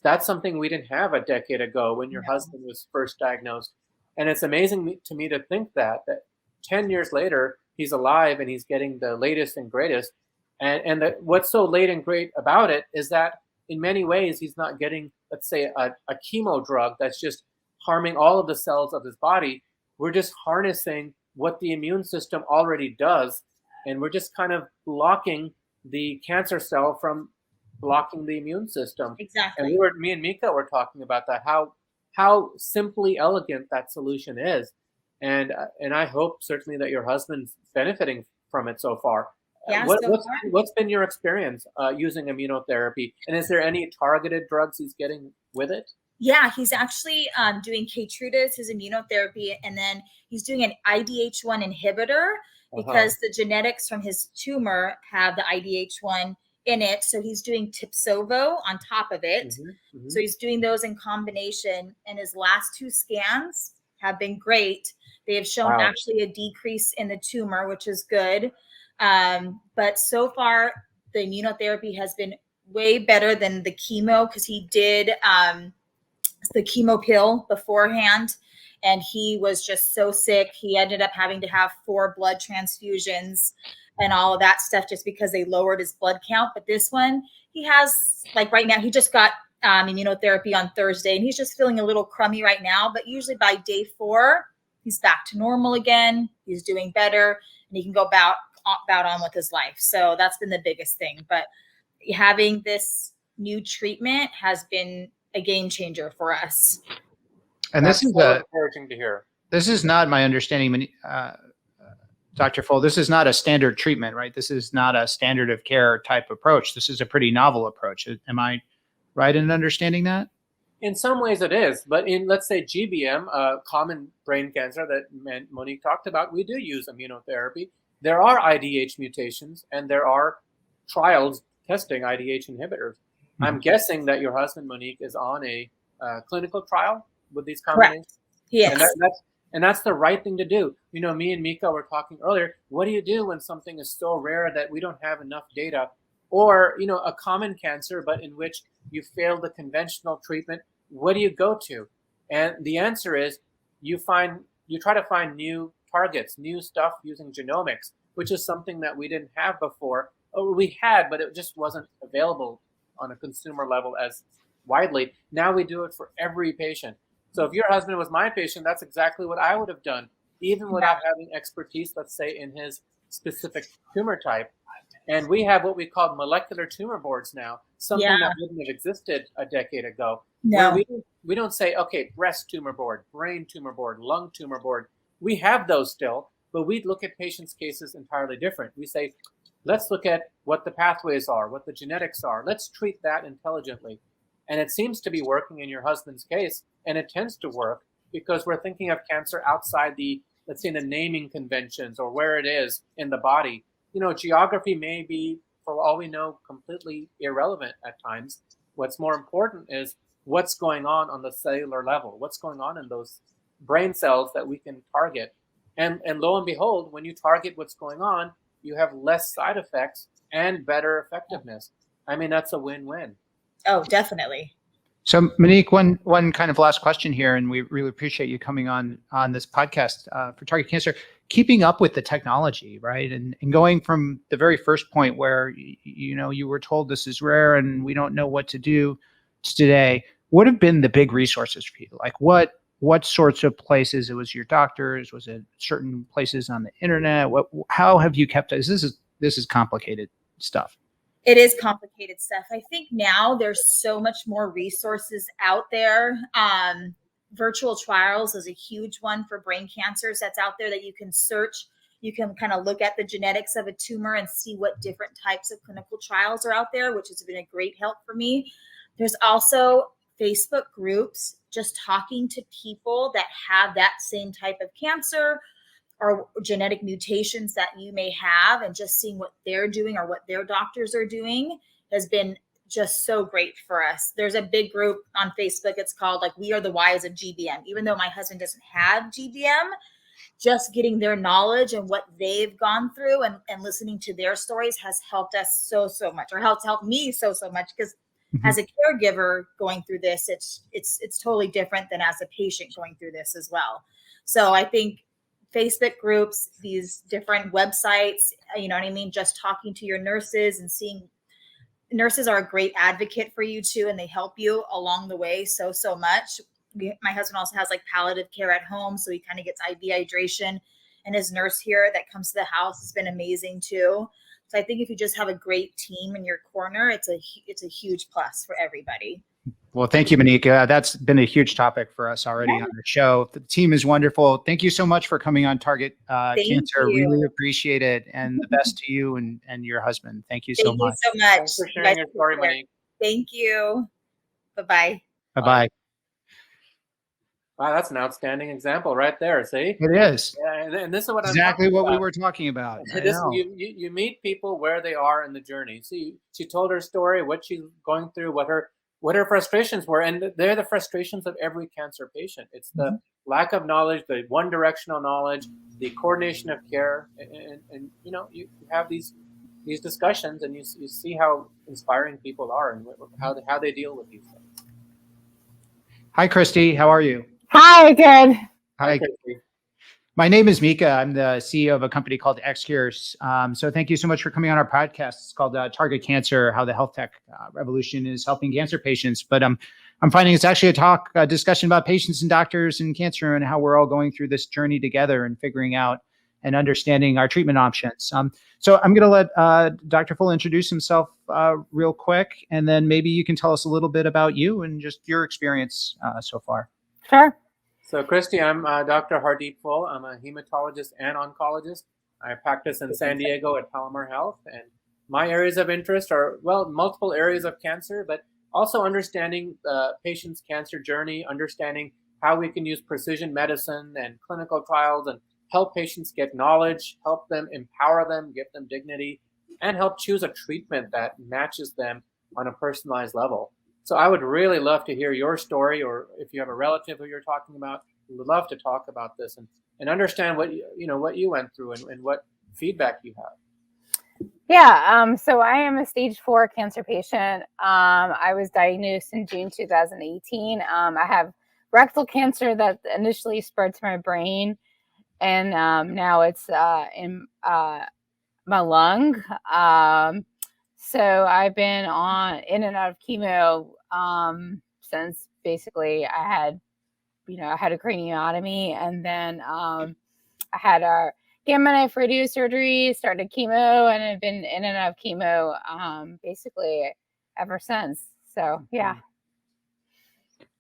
That's something we didn't have a decade ago when your husband was first diagnosed. And it's amazing to me to think that 10 years later, he's alive and he's getting the latest and greatest. And what's so late and great about it is that in many ways, he's not getting, let's say, a chemo drug that's just harming all of the cells of his body. We're just harnessing what the immune system already does. And we're just kind of blocking the cancer cell from blocking the immune system. Exactly. And me and Mika were talking about that, how simply elegant that solution is. And I hope certainly that your husband's benefiting from it so far. Yeah, what's been your experience using immunotherapy? And is there any targeted drugs he's getting with it? Yeah, he's actually doing Keytruda, his immunotherapy, and then he's doing an IDH1 inhibitor because the genetics from his tumor have the IDH1 in it. So he's doing Tipsovo on top of it. So he's doing those in combination. And his last 2 scans have been great. They have shown actually a decrease in the tumor, which is good. But so far, the immunotherapy has been way better than the chemo because he did the chemo pill beforehand. And he was just so sick. He ended up having to have 4 blood transfusions and all of that stuff just because they lowered his blood count. But this one, he has, like right now, he just got immunotherapy on Thursday and he's just feeling a little crummy right now. But usually by day 4, he's back to normal again. He's doing better and he can go about on with his life. So that's been the biggest thing. But having this new treatment has been a game changer for us. And that's this is encouraging to hear. This is not my understanding, Dr. Phull. This is not a standard treatment, right? This is not a standard of care type approach. This is a pretty novel approach. Am I right in understanding that? In some ways it is, but in, let's say, GBM, common brain cancer that Monique talked about, we do use immunotherapy. There are IDH mutations, and there are trials testing IDH inhibitors. I'm guessing that your husband, Monique, is on a clinical trial with these combinations. Yes. And that's the right thing to do. You know, me and Mika were talking earlier. What do you do when something is so rare that we don't have enough data? Or, you know, a common cancer, but in which you failed the conventional treatment, what do you go to? And the answer is you try to find new targets, new stuff using genomics, which is something that we didn't have before. Or we had, but it just wasn't available on a consumer level as widely. Now we do it for every patient. So if your husband was my patient, that's exactly what I would have done, even without having expertise, let's say, in his specific tumor type. And we have what we call molecular tumor boards now, something that wouldn't have existed a decade ago. No. Where we don't say, okay, breast tumor board, brain tumor board, lung tumor board. We have those still, but we look at patients' cases entirely different. We say, let's look at what the pathways are, what the genetics are. Let's treat that intelligently. And it seems to be working in your husband's case, and it tends to work because we're thinking of cancer outside the, let's say, the naming conventions or where it is in the body. You know, geography may be, for all we know, completely irrelevant at times. What's more important is what's going on the cellular level, what's going on in those brain cells that we can target. And lo and behold, when you target what's going on, you have less side effects and better effectiveness. I mean, that's a win-win. Oh, definitely. So Monique, one kind of last question here, and we really appreciate you coming on this podcast for Target Cancer, keeping up with the technology, right? And going from the very first point where, you were told this is rare and we don't know what to do today, what have been the big resources for you? Like what sorts of places? It was your doctors? Was it certain places on the internet? How have you kept this? This is complicated stuff. It is complicated stuff. I think now there's so much more resources out there. Virtual trials is a huge one for brain cancers that's out there that you can search. You can kind of look at the genetics of a tumor and see what different types of clinical trials are out there, which has been a great help for me. There's also Facebook groups, just talking to people that have that same type of cancer or genetic mutations that you may have, and just seeing what they're doing or what their doctors are doing has been just so great for us. There's a big group on Facebook. It's called like We Are the Whys of GBM. Even though my husband doesn't have GBM, just getting their knowledge and what they've gone through and listening to their stories has helped us so much, or helped me so much, because as a caregiver going through this, it's totally different than as a patient going through this as well. So I think Facebook groups, these different websites, you know what I mean, just talking to your nurses and seeing, nurses are a great advocate for you too, and they help you along the way so much. My husband also has like palliative care at home, so he kind of gets IV hydration, and his nurse here that comes to the house has been amazing too. So I think if you just have a great team in your corner, it's a huge plus for everybody. Well, thank you, Mika. That's been a huge topic for us already on the show. The team is wonderful. Thank you so much for coming on Target Cancer. You. Really appreciate it. And the best to you and your husband. Thank you so much. Thank you so much. Thanks for sharing your story, Monique. Thank you. Bye-bye. Bye-bye. Wow, that's an outstanding example right there. See? It is. Yeah, and this is what exactly I'm what about. we were talking about. You meet people where they are in the journey. See, she told her story, what she's going through, what her frustrations were, and they're the frustrations of every cancer patient. It's the lack of knowledge, the one-directional knowledge, the coordination of care, and you know, you have these discussions, and you see how inspiring people are and how they deal with these things. Hi, Christy. How are you? Hi, good. Hi, Christy. My name is Mika. I'm the CEO of a company called xCURES. So thank you so much for coming on our podcast. It's called Target Cancer, how the health tech revolution is helping cancer patients. But I'm finding it's actually a discussion about patients and doctors and cancer and how we're all going through this journey together and figuring out and understanding our treatment options. So I'm going to let Dr. Phull introduce himself real quick, and then maybe you can tell us a little bit about you and just your experience so far. Sure. So, Christy, I'm Dr. Hardeep Phull. I'm a hematologist and oncologist. I practice in San Diego at Palomar Health, and my areas of interest are, well, multiple areas of cancer, but also understanding the patient's cancer journey, understanding how we can use precision medicine and clinical trials and help patients get knowledge, help them, empower them, give them dignity, and help choose a treatment that matches them on a personalized level. So I would really love to hear your story, or if you have a relative who you're talking about, we would love to talk about this and understand what you went through and what feedback you have. Yeah, so I am a stage 4 cancer patient. I was diagnosed in June 2018. I have rectal cancer that initially spread to my brain, and now it's in my lung. So I've been in and out of chemo since basically I had a craniotomy, and then I had a gamma knife radiosurgery, started chemo, and I've been in and out of chemo basically ever since. So yeah.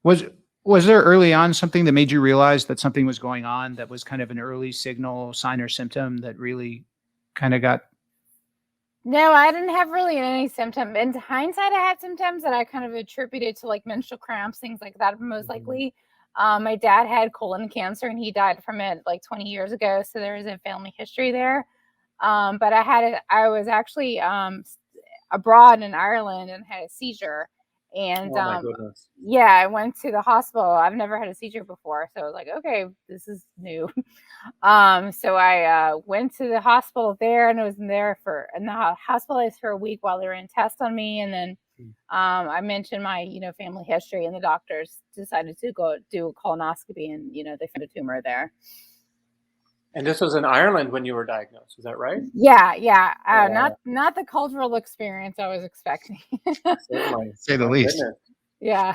Was there early on something that made you realize that something was going on, that was kind of an early signal, sign, or symptom that really kind of got? No, I didn't have really any symptom. In hindsight, I had symptoms that I kind of attributed to like menstrual cramps, things like that, most likely. My dad had colon cancer and he died from it like 20 years ago. So there is a family history there. But I was actually abroad in Ireland and had a seizure. And yeah, I went to the hospital. I've never had a seizure before. So I was like, okay, this is new. So I went to the hospital there, and I was in the hospitalized for a week while they were in test on me. And then I mentioned my, family history, and the doctors decided to go do a colonoscopy, and, they found a tumor there. And this was in Ireland when you were diagnosed, is that right? Yeah. Not the cultural experience I was expecting. Certainly. Say the least. Goodness. Yeah.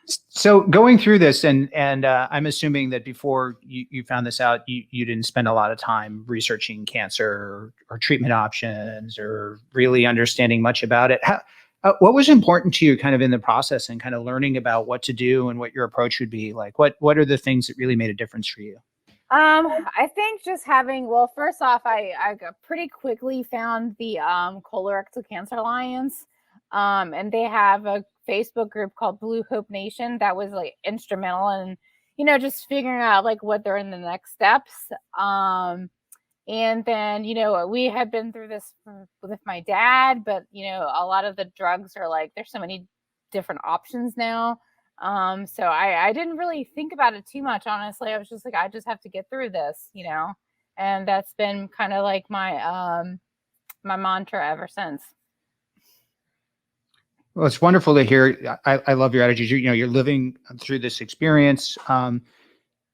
So going through this, and I'm assuming that before you found this out, you didn't spend a lot of time researching cancer or treatment options or really understanding much about it. What was important to you kind of in the process and kind of learning about what to do and what your approach would be? Like, what are the things that really made a difference for you? I think just first off, I pretty quickly found the Colorectal Cancer Alliance, and they have a Facebook group called Blue Hope Nation that was like instrumental in, just figuring out like what they're in the next steps. And then, we had been through this with my dad, but, a lot of the drugs are like, there's so many different options now. So I didn't really think about it too much, honestly. I was just like, I just have to get through this, and that's been kind of like my, my mantra ever since. Well, it's wonderful to hear. I love your attitude. You're living through this experience.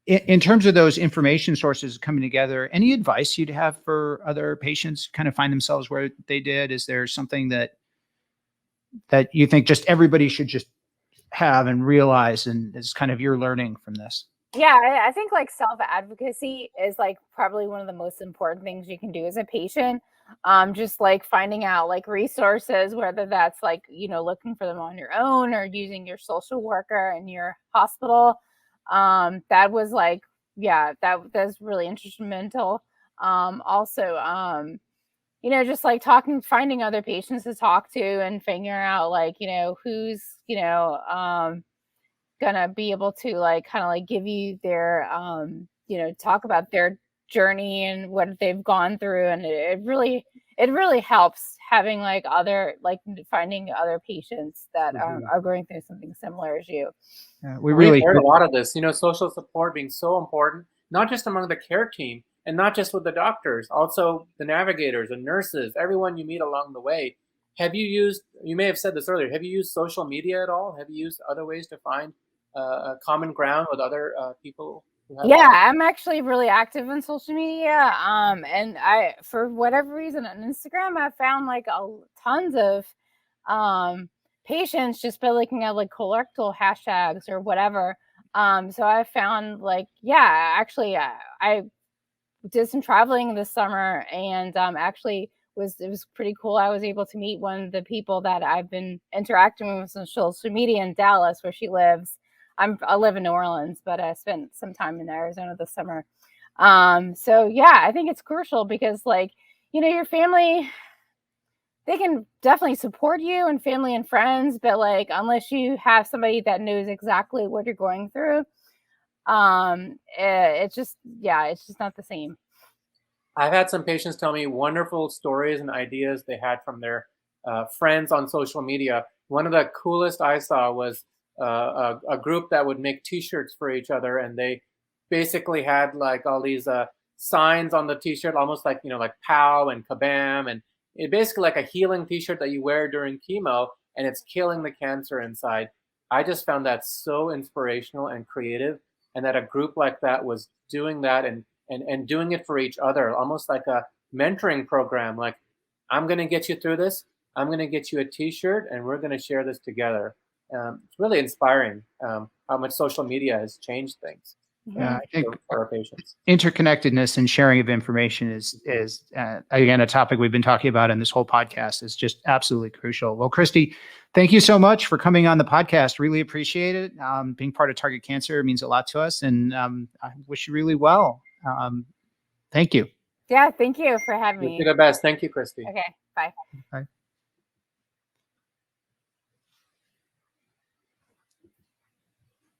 In terms of those information sources coming together, any advice you'd have for other patients kind of find themselves where they did? Is there something that you think just everybody should just have and realize, and is kind of your learning from this? Yeah, I think like self-advocacy is like probably one of the most important things you can do as a patient. Just like finding out like resources, whether that's like, looking for them on your own or using your social worker in your hospital. That was like, yeah, that's really instrumental. Also, just like finding other patients to talk to and figuring out like, who's, gonna be able to like kind of like give you their talk about their journey and what they've gone through, and it really helps having like finding other patients that are going through something similar as you. We've heard a lot of this, social support being so important, not just among the care team and not just with the doctors, also the navigators and nurses, everyone you meet along the way. Have you used, you may have said this earlier, have you used social media at all? Have you used other ways to find a common ground with other people? Yeah, I'm actually really active on social media. And I, for whatever reason, on Instagram, I found like tons of patients just by looking at like colorectal hashtags or whatever. So I found like, yeah, actually, I did some traveling this summer, and actually it was pretty cool. I was able to meet one of the people that I've been interacting with on social media in Dallas, where she lives. I live in New Orleans, but I spent some time in Arizona this summer. So yeah, I think it's crucial because like, your family, they can definitely support you, and family and friends, but like, unless you have somebody that knows exactly what you're going through, it's just not the same. I've had some patients tell me wonderful stories and ideas they had from their friends on social media. One of the coolest I saw was a group that would make T-shirts for each other, and they basically had like all these signs on the T-shirt, almost like like POW and Kabam, and it basically like a healing T-shirt that you wear during chemo, and it's killing the cancer inside. I just found that so inspirational and creative, and that a group like that was doing that and doing it for each other, almost like a mentoring program. Like, I'm going to get you through this. I'm going to get you a T-shirt, and we're going to share this together. It's really inspiring how much social media has changed things. Yeah, I think for our patients, interconnectedness and sharing of information is again a topic we've been talking about in this whole podcast. Is just absolutely crucial. Well, Christy, thank you so much for coming on the podcast. Really appreciate it. Being part of Target Cancer means a lot to us, and I wish you really well. Thank you. Yeah, thank you for having me. You're the best. Thank you, Christy. Okay, bye. Bye.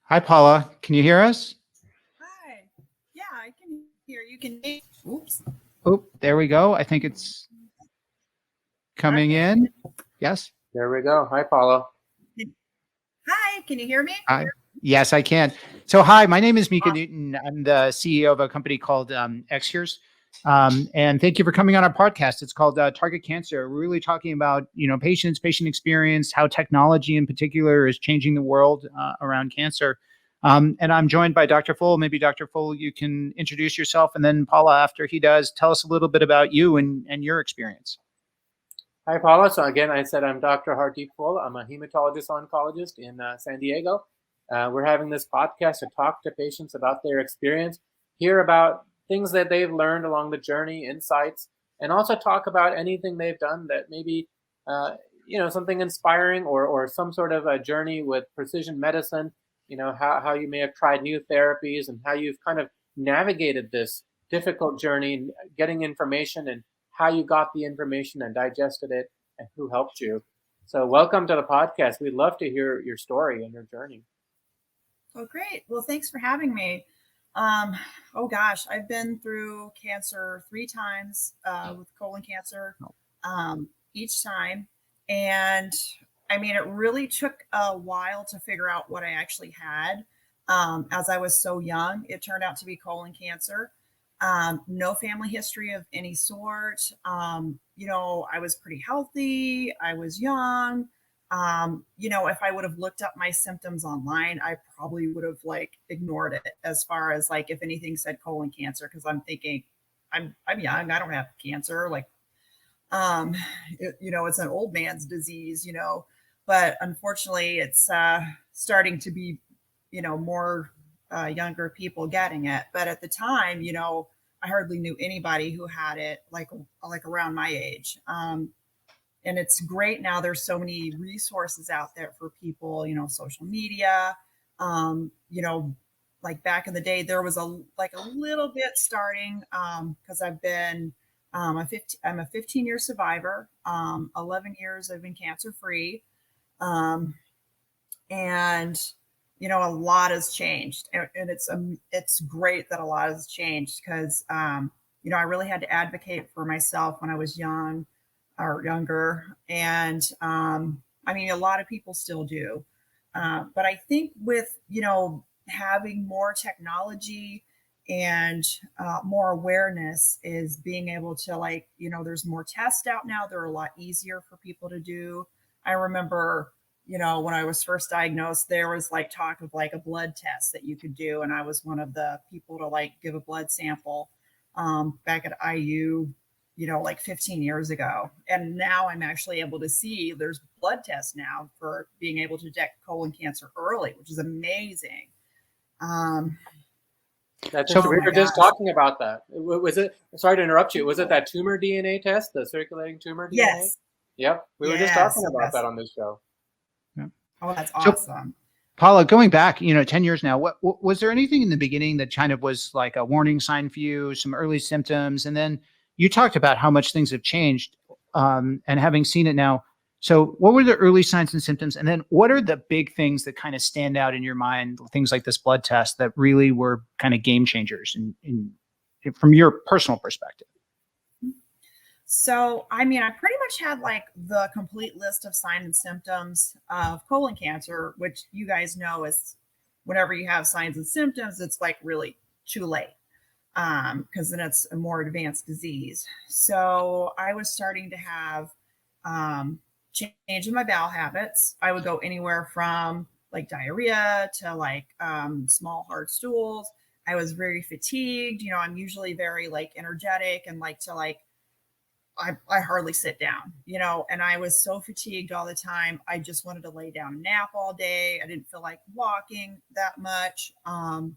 Hi, Paula. Can you hear us? Hi. Yeah, I can hear you. Can you? Oops. Oh, there we go. I think it's coming in. Yes. There we go. Hi, Palo. Hi, can you hear me? Hi. Yes, I can. So, hi, my name is Mika Newton. I'm the CEO of a company called xCURES. And thank you for coming on our podcast. It's called Target Cancer. We're really talking about, patients, patient experience, how technology in particular is changing the world around cancer. And I'm joined by Dr. Phull. Maybe Dr. Phull, you can introduce yourself, and then Paula, after he does, tell us a little bit about you and your experience. Hi, Paula. So again, I said I'm Dr. Hardeep Phull. I'm a hematologist oncologist in San Diego. We're having this podcast to talk to patients about their experience, hear about things that they've learned along the journey, insights, and also talk about anything they've done that maybe, something inspiring or some sort of a journey with precision medicine, how you may have tried new therapies and how you've kind of navigated this difficult journey, getting information and how you got the information and digested it and who helped you. So welcome to the podcast. We'd love to hear your story and your journey. Well, great. Well, thanks for having me. Oh gosh, I've been through cancer 3 times with colon cancer, each time. And I mean, it really took a while to figure out what I actually had. As I was so young, it turned out to be colon cancer. No family history of any sort. I was pretty healthy. I was young. If I would have looked up my symptoms online, I probably would have like ignored it as far as like if anything said colon cancer, because I'm thinking I'm young, I don't have cancer. Like, it's an old man's disease, but unfortunately it's starting to be, more younger people getting it. But at the time, I hardly knew anybody who had it like around my age. And it's great now. There's so many resources out there for people, social media. Like back in the day, there was a little bit starting because I've been I'm a 15-year survivor. 11 years I've been cancer free, and a lot has changed, and it's great that a lot has changed because I really had to advocate for myself when I was young or younger. And I mean, a lot of people still do. But I think with, having more technology and more awareness is being able to there's more tests out now. They're a lot easier for people to do. I remember, when I was first diagnosed, there was talk of a blood test that you could do. And I was one of the people to give a blood sample back at IU 15 years ago. And now I'm actually able to see there's blood tests now for being able to detect colon cancer early, which is amazing. We were just talking about that. Was it, sorry to interrupt you, was it that tumor DNA test, the circulating tumor DNA? Yes. Yep. We were just talking about that on this show. Yeah. Oh, that's awesome. Paula, going back, 10 years now, what was there anything in the beginning that kind of was like a warning sign for you, some early symptoms? And then you talked about how much things have changed and having seen it now. So what were the early signs and symptoms? And then what are the big things that kind of stand out in your mind, things like this blood test that really were kind of game changers from your personal perspective? So, I mean, I pretty much had the complete list of signs and symptoms of colon cancer, which you guys know is whenever you have signs and symptoms, it's really too late because then it's a more advanced disease. So I was starting to have change in my bowel habits. I would go anywhere from diarrhea to small hard stools. I was very fatigued. I'm usually very energetic and I hardly sit down, and I was so fatigued all the time. I just wanted to lay down and nap all day. I didn't feel like walking that much. And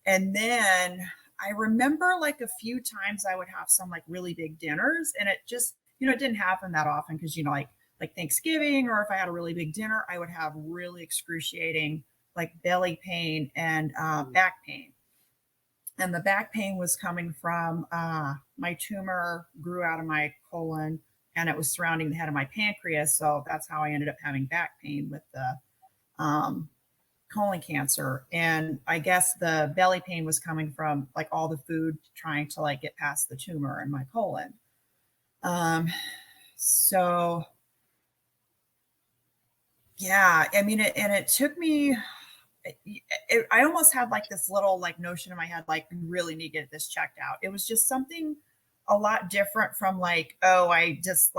then I remember a few times I would have some really big dinners, and it just, it didn't happen that often because, like Thanksgiving, or if I had a really big dinner, I would have really excruciating belly pain and back pain. And the back pain was coming from my tumor grew out of my colon, and it was surrounding the head of my pancreas. So that's how I ended up having back pain with the colon cancer. And I guess the belly pain was coming from all the food trying to get past the tumor in my colon. So yeah, I mean, it took me, I almost had this little notion in my head, we really need to get this checked out. It was just something a lot different from oh, I just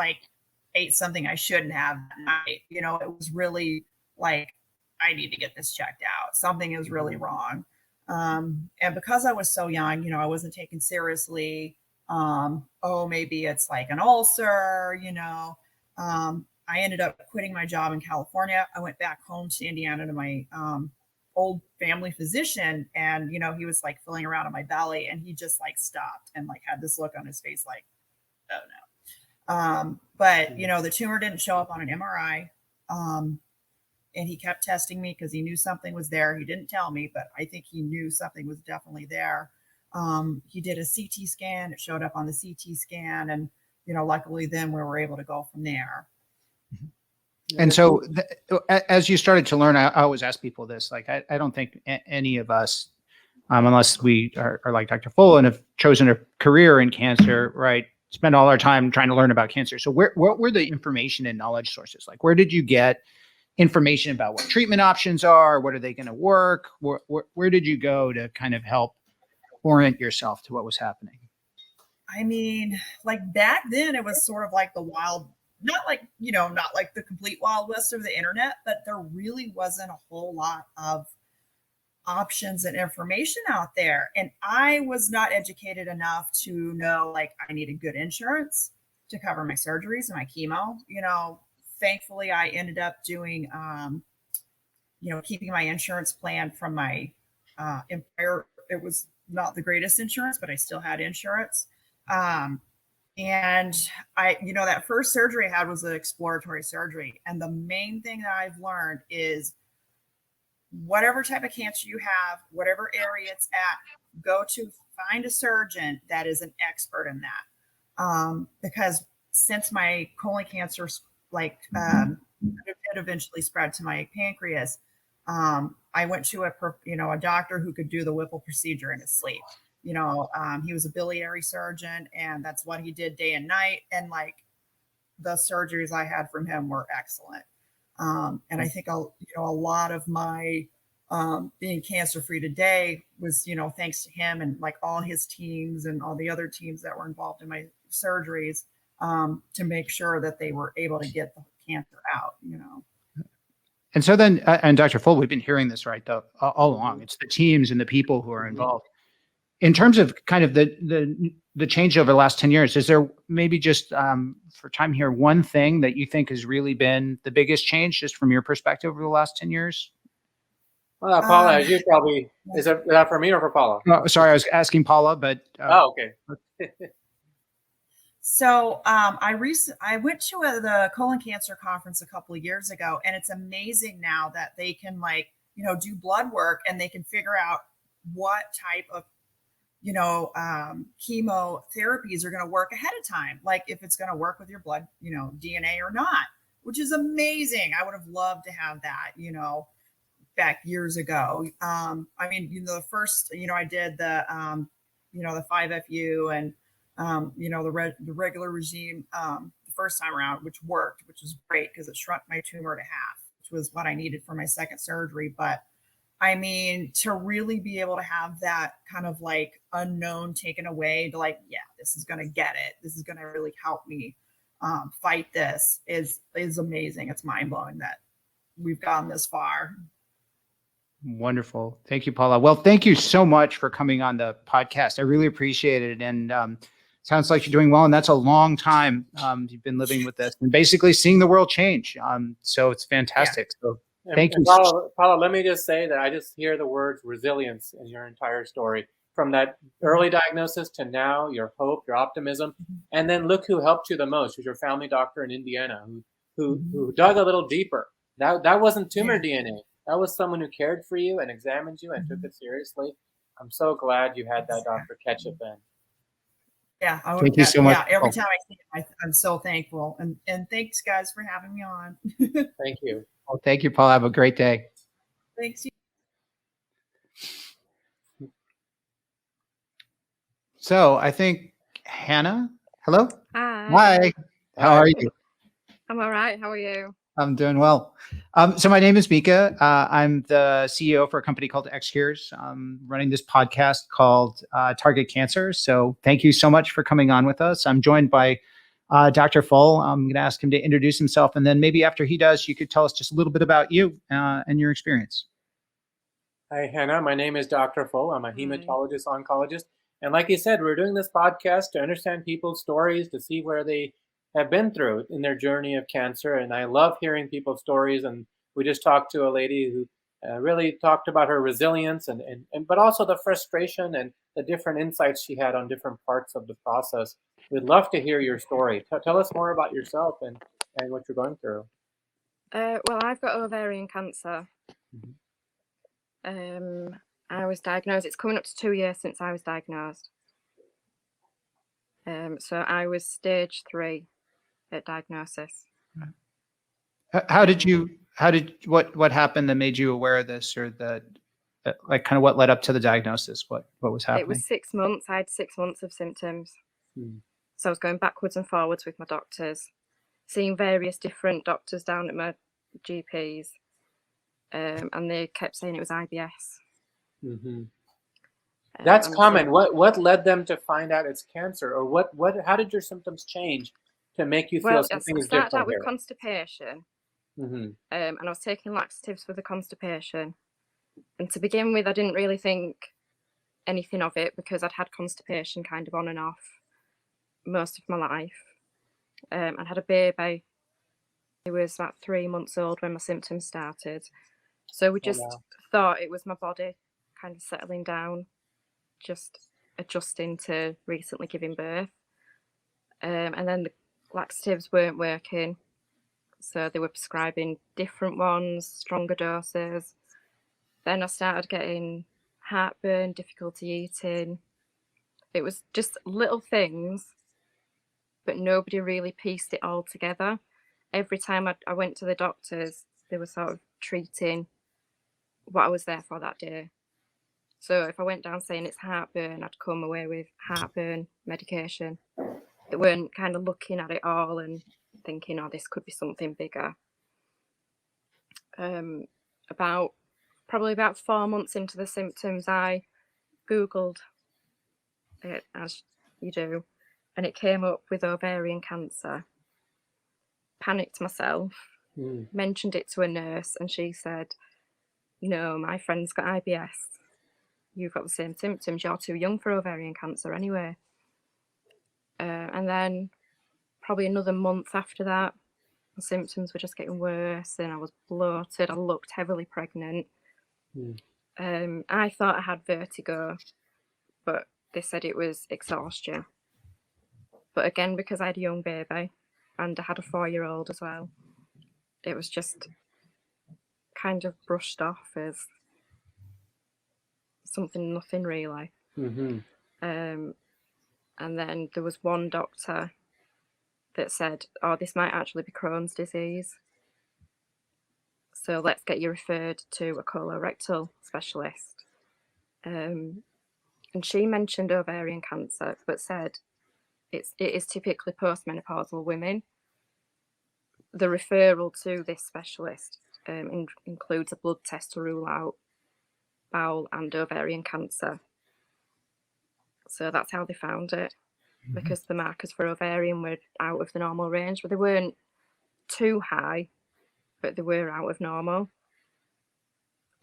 ate something I shouldn't have that night. It was really I need to get this checked out. Something is really wrong. And because I was so young, I wasn't taken seriously. Oh, maybe it's an ulcer, I ended up quitting my job in California. I went back home to Indiana to my old family physician, and he was feeling around in my belly, and he just stopped and had this look on his face oh no. But the tumor didn't show up on an MRI, and he kept testing me because he knew something was there. He didn't tell me, but I think he knew something was definitely there. He did a CT scan. It showed up on the CT scan, and luckily then we were able to go from there. And so as you started to learn, I always ask people this, like, I don't think any of us, unless we are like Dr. Phull and have chosen a career in cancer, right, spend all our time trying to learn about cancer. So what were the information and knowledge sources? Like, where did you get information about what treatment options are? What are they going to work? Where did you go to kind of help orient yourself to what was happening? I mean, like back then it was sort of like the wild, not like, not like the complete wild west of the internet, but there really wasn't a whole lot of options and information out there. And I was not educated enough to know, like, I needed good insurance to cover my surgeries and my chemo. Thankfully I ended up doing, keeping my insurance plan from my employer. It was not the greatest insurance, but I still had insurance. And that first surgery I had was an exploratory surgery. And the main thing that I've learned is whatever type of cancer you have, whatever area it's at, find a surgeon that is an expert in that. Because since my colon cancer, it eventually spread to my pancreas, I went to a doctor who could do the Whipple procedure in his sleep. He was a biliary surgeon, and that's what he did day and night. And like the surgeries I had from him were excellent. And I think a lot of my being cancer free today was, thanks to him and like all his teams and all the other teams that were involved in my surgeries to make sure that they were able to get the cancer out, And so then, and Dr. Phull, we've been hearing this all along. It's the teams and the people who are involved. In terms of kind of the change over the last 10 years, is there maybe just for time here, one thing that you think has really been the biggest change just from your perspective over the last 10 years? Well, Paula, as you probably, is that for me or for Paula? Oh, sorry, I was asking Paula, but. Okay. So I went to the colon cancer conference a couple of years ago, and it's amazing now that they can do blood work and they can figure out what type of chemotherapies are going to work ahead of time, like if it's going to work with your blood, DNA or not, which is amazing. I would have loved to have that, back years ago. The first, I did the, the 5FU and, the regular regime the first time around, which worked, which was great because it shrunk my tumor to half, which was what I needed for my second surgery. But to really be able to have that kind of like unknown taken away to like, yeah, this is going to get it. This is going to really help me fight this is amazing. It's mind blowing that we've gone this far. Wonderful. Thank you, Paula. Well, thank you so much for coming on the podcast. I really appreciate it. And sounds like you're doing well. And that's a long time you've been living with this and basically seeing the world change. So it's fantastic. Yeah. So thank you. Paula, let me just say that I just hear the words resilience in your entire story. From that early diagnosis to now, your hope, your optimism. And then look who helped you the most, who's your family doctor in Indiana, who dug a little deeper. That wasn't tumor DNA. That was someone who cared for you and examined you and took it seriously. I'm so glad you had that doctor catch it then. Yeah, thank you so much. Yeah, every time I see it, I'm so thankful. And thanks, guys, for having me on. Thank you. Well, thank you, Paul. Have a great day. Thanks. So I think Hannah, hello. Hi. Hi. How are you? I'm all right. How are you? I'm doing well. So my name is Mika. I'm the CEO for a company called xCURES. I'm running this podcast called Target Cancer. So thank you so much for coming on with us. I'm joined by Dr. Phull. I'm going to ask him to introduce himself. And then maybe after he does, you could tell us just a little bit about you and your experience. Hi, Hannah. My name is Dr. Phull. I'm a hematologist oncologist. And like you said, we're doing this podcast to understand people's stories, to see where they have been through in their journey of cancer. And I love hearing people's stories. And we just talked to a lady who really talked about her resilience but also the frustration and the different insights she had on different parts of the process. We'd love to hear your story. Tell us more about yourself and what you're going through. Well, I've got ovarian cancer. I was diagnosed. It's coming up to 2 years since I was diagnosed. So I was stage 3 at diagnosis. What happened that made you aware of this, or like kind of what led up to the diagnosis? What was It happening? was 6 months. I had 6 months of symptoms. So I was going backwards and forwards with my doctors, seeing various different doctors down at my GPs, and they kept saying it was IBS. That's And common. What led them to find out it's cancer, or how did your symptoms change to make you feel well, something I is started different out with here? constipation, Mm-hmm. and I was taking laxatives for the constipation. And to begin with, I didn't really think anything of it because I'd had constipation kind of on and off most of my life. I had a baby. He was about 3 months old when my symptoms started. So we just thought it was my body kind of settling down, just adjusting to recently giving birth. And then the laxatives weren't working. So they were prescribing different ones, stronger doses. Then I started getting heartburn, difficulty eating. It was just little things, but nobody really pieced it all together. Every time I went to the doctors, they were sort of treating what I was there for that day. So if I went down saying it's heartburn, I'd come away with heartburn medication. They weren't kind of looking at it all and thinking, oh, this could be something bigger. Probably about 4 months into the symptoms, I Googled it, as you do, and it came up with ovarian cancer. Panicked myself, mentioned it to a nurse, and she said, no, my friend's got IBS. You've got the same symptoms. You're too young for ovarian cancer anyway. And then probably another month after that, the symptoms were just getting worse and I was bloated. I looked heavily pregnant. I thought I had vertigo, but they said it was exhaustion. But again, because I had a young baby and I had a 4-year-old as well, it was just kind of brushed off as nothing really. And then there was one doctor that said, oh, this might actually be Crohn's disease. So let's get you referred to a colorectal specialist. And she mentioned ovarian cancer, but said it is typically postmenopausal women. The referral to this specialist includes a blood test to rule out bowel and ovarian cancer. So that's how they found it, because the markers for ovarian were out of the normal range, but they weren't too high, but they were out of normal.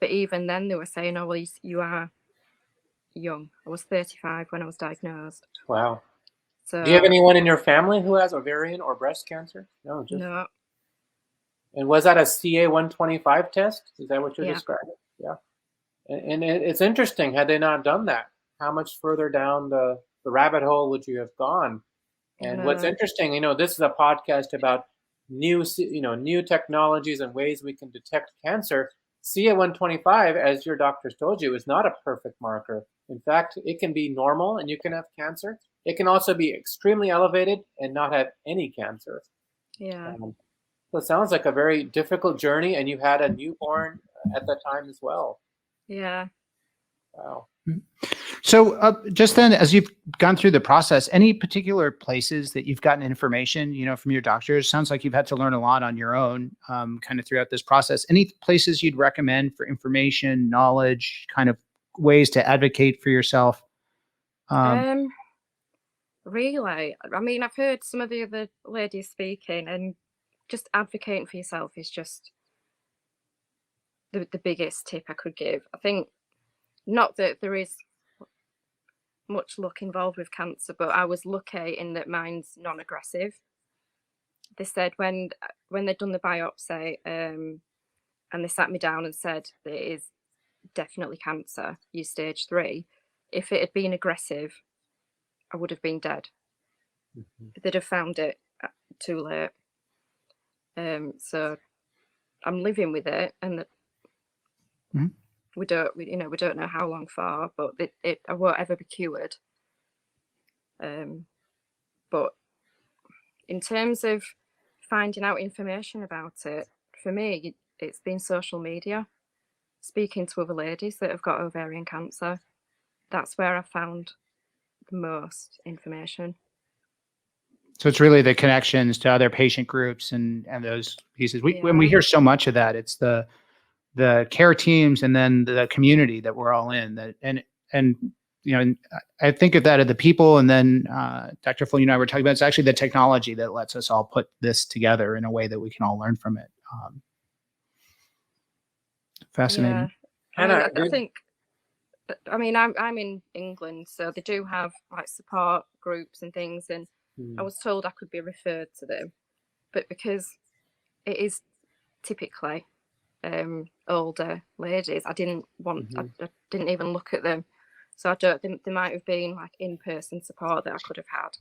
But even then they were saying, oh, well, you are young. I was 35 when I was diagnosed. Wow. So do you have anyone in your family who has ovarian or breast cancer? No. No. And was that a CA-125 test? Is that what you're Yeah. describing? Yeah. And it's interesting. Had they not done that, how much further down the rabbit hole would you have gone? And what's interesting, this is a podcast about new technologies and ways we can detect cancer. CA-125, as your doctors told you, is not a perfect marker. In fact, it can be normal and you can have cancer. It can also be extremely elevated and not have any cancer. Yeah. So it sounds like a very difficult journey, and you had a newborn at that time as well. Yeah. Wow. So just then, as you've gone through the process, any particular places that you've gotten information, from your doctors? Sounds like you've had to learn a lot on your own kind of throughout this process. Any places you'd recommend for information, knowledge, kind of ways to advocate for yourself? Really, I mean, I've heard some of the other ladies speaking, and just advocating for yourself is just the biggest tip I could give. I think, not that there is much luck involved with cancer, but I was lucky in that mine's non-aggressive. They said when they'd done the biopsy, and they sat me down and said that it is definitely cancer, you stage 3. If it had been aggressive, I would have been dead. They'd have found it too late. So I'm living with it, and we don't know how long for, but I won't ever be cured. But in terms of finding out information about it, for me, it's been social media, speaking to other ladies that have got ovarian cancer. That's where I found the most information. So it's really the connections to other patient groups and those pieces. When we Yeah. hear so much of that, it's the care teams and then the community that we're all in. That and you know, I think of that of the people, and then Dr. Phull, you and I were talking about it's actually the technology that lets us all put this together in a way that we can all learn from it. Fascinating. Yeah. I think. I mean, I'm in England, so they do have like support groups and things, and I was told I could be referred to them, but because it is typically older ladies, I didn't want. I didn't even look at them, so I don't think there might have been like in-person support that I could have had.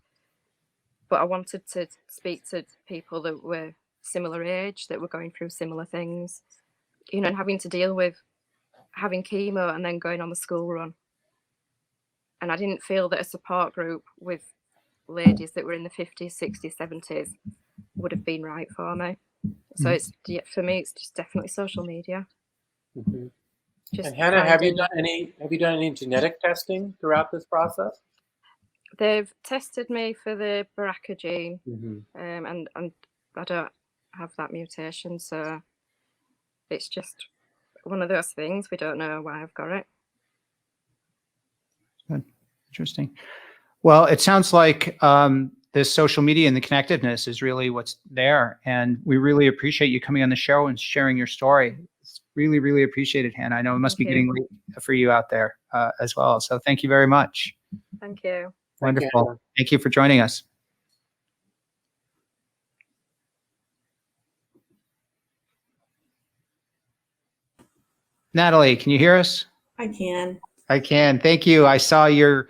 But I wanted to speak to people that were similar age, that were going through similar things, you know, and having to deal with having chemo and then going on the school run. And I didn't feel that a support group with ladies that were in the 50s, 60s, 70s would have been right for me. So it's, for me, it's just definitely social media. Just and Hannah, have you done any genetic testing throughout this process? They've tested me for the BRCA gene, and I don't have that mutation, so it's just one of those things. We don't know why I've got it. Good. Interesting. Well, it sounds like this social media and the connectiveness is really what's there. And we really appreciate you coming on the show and sharing your story. It's really, really appreciated, Hannah. I know it must be getting late for you out there as well. So thank you very much. Thank you. Wonderful. Thank you for joining us. Natalie, can you hear us? I can. I can. Thank you. I saw you've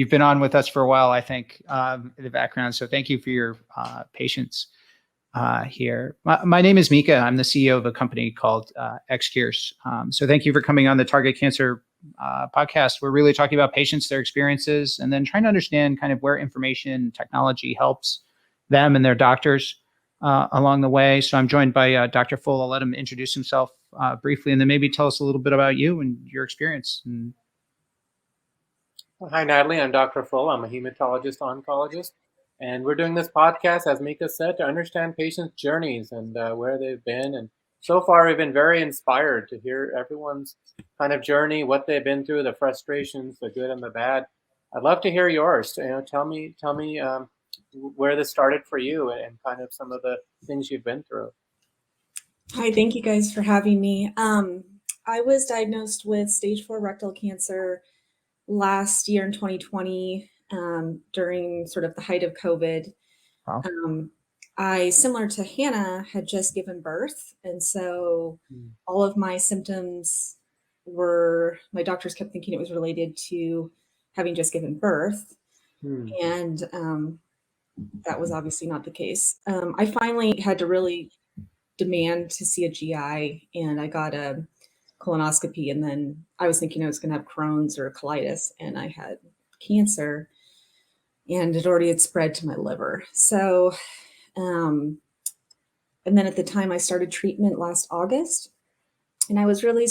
been on with us for a while, I think, in the background. So thank you for your patience here. My name is Mika. I'm the CEO of a company called xCURES. So thank you for coming on the Target Cancer podcast. We're really talking about patients, their experiences, and then trying to understand kind of where information technology helps them and their doctors along the way. So I'm joined by Dr. Phull. I'll let him introduce himself briefly, and then maybe tell us a little bit about you and your experience. Hi, Natalie. I'm Dr. Phull. I'm a hematologist oncologist, and we're doing this podcast, as Mika said, to understand patients' journeys and where they've been. And so far, we've been very inspired to hear everyone's kind of journey, what they've been through, the frustrations, the good and the bad. I'd love to hear yours. You know, tell me where this started for you and kind of some of the things you've been through. Hi, thank you guys for having me. I was diagnosed with stage 4 rectal cancer last year in 2020 during sort of the height of COVID. Wow. I, similar to Hannah, had just given birth. And so all of my symptoms my doctors kept thinking it was related to having just given birth. And that was obviously not the case. I finally had to really demand to see a GI, and I got a colonoscopy, and then I was thinking I was going to have Crohn's or colitis, and I had cancer, and it already had spread to my liver. So, and then at the time I started treatment last August, and I was really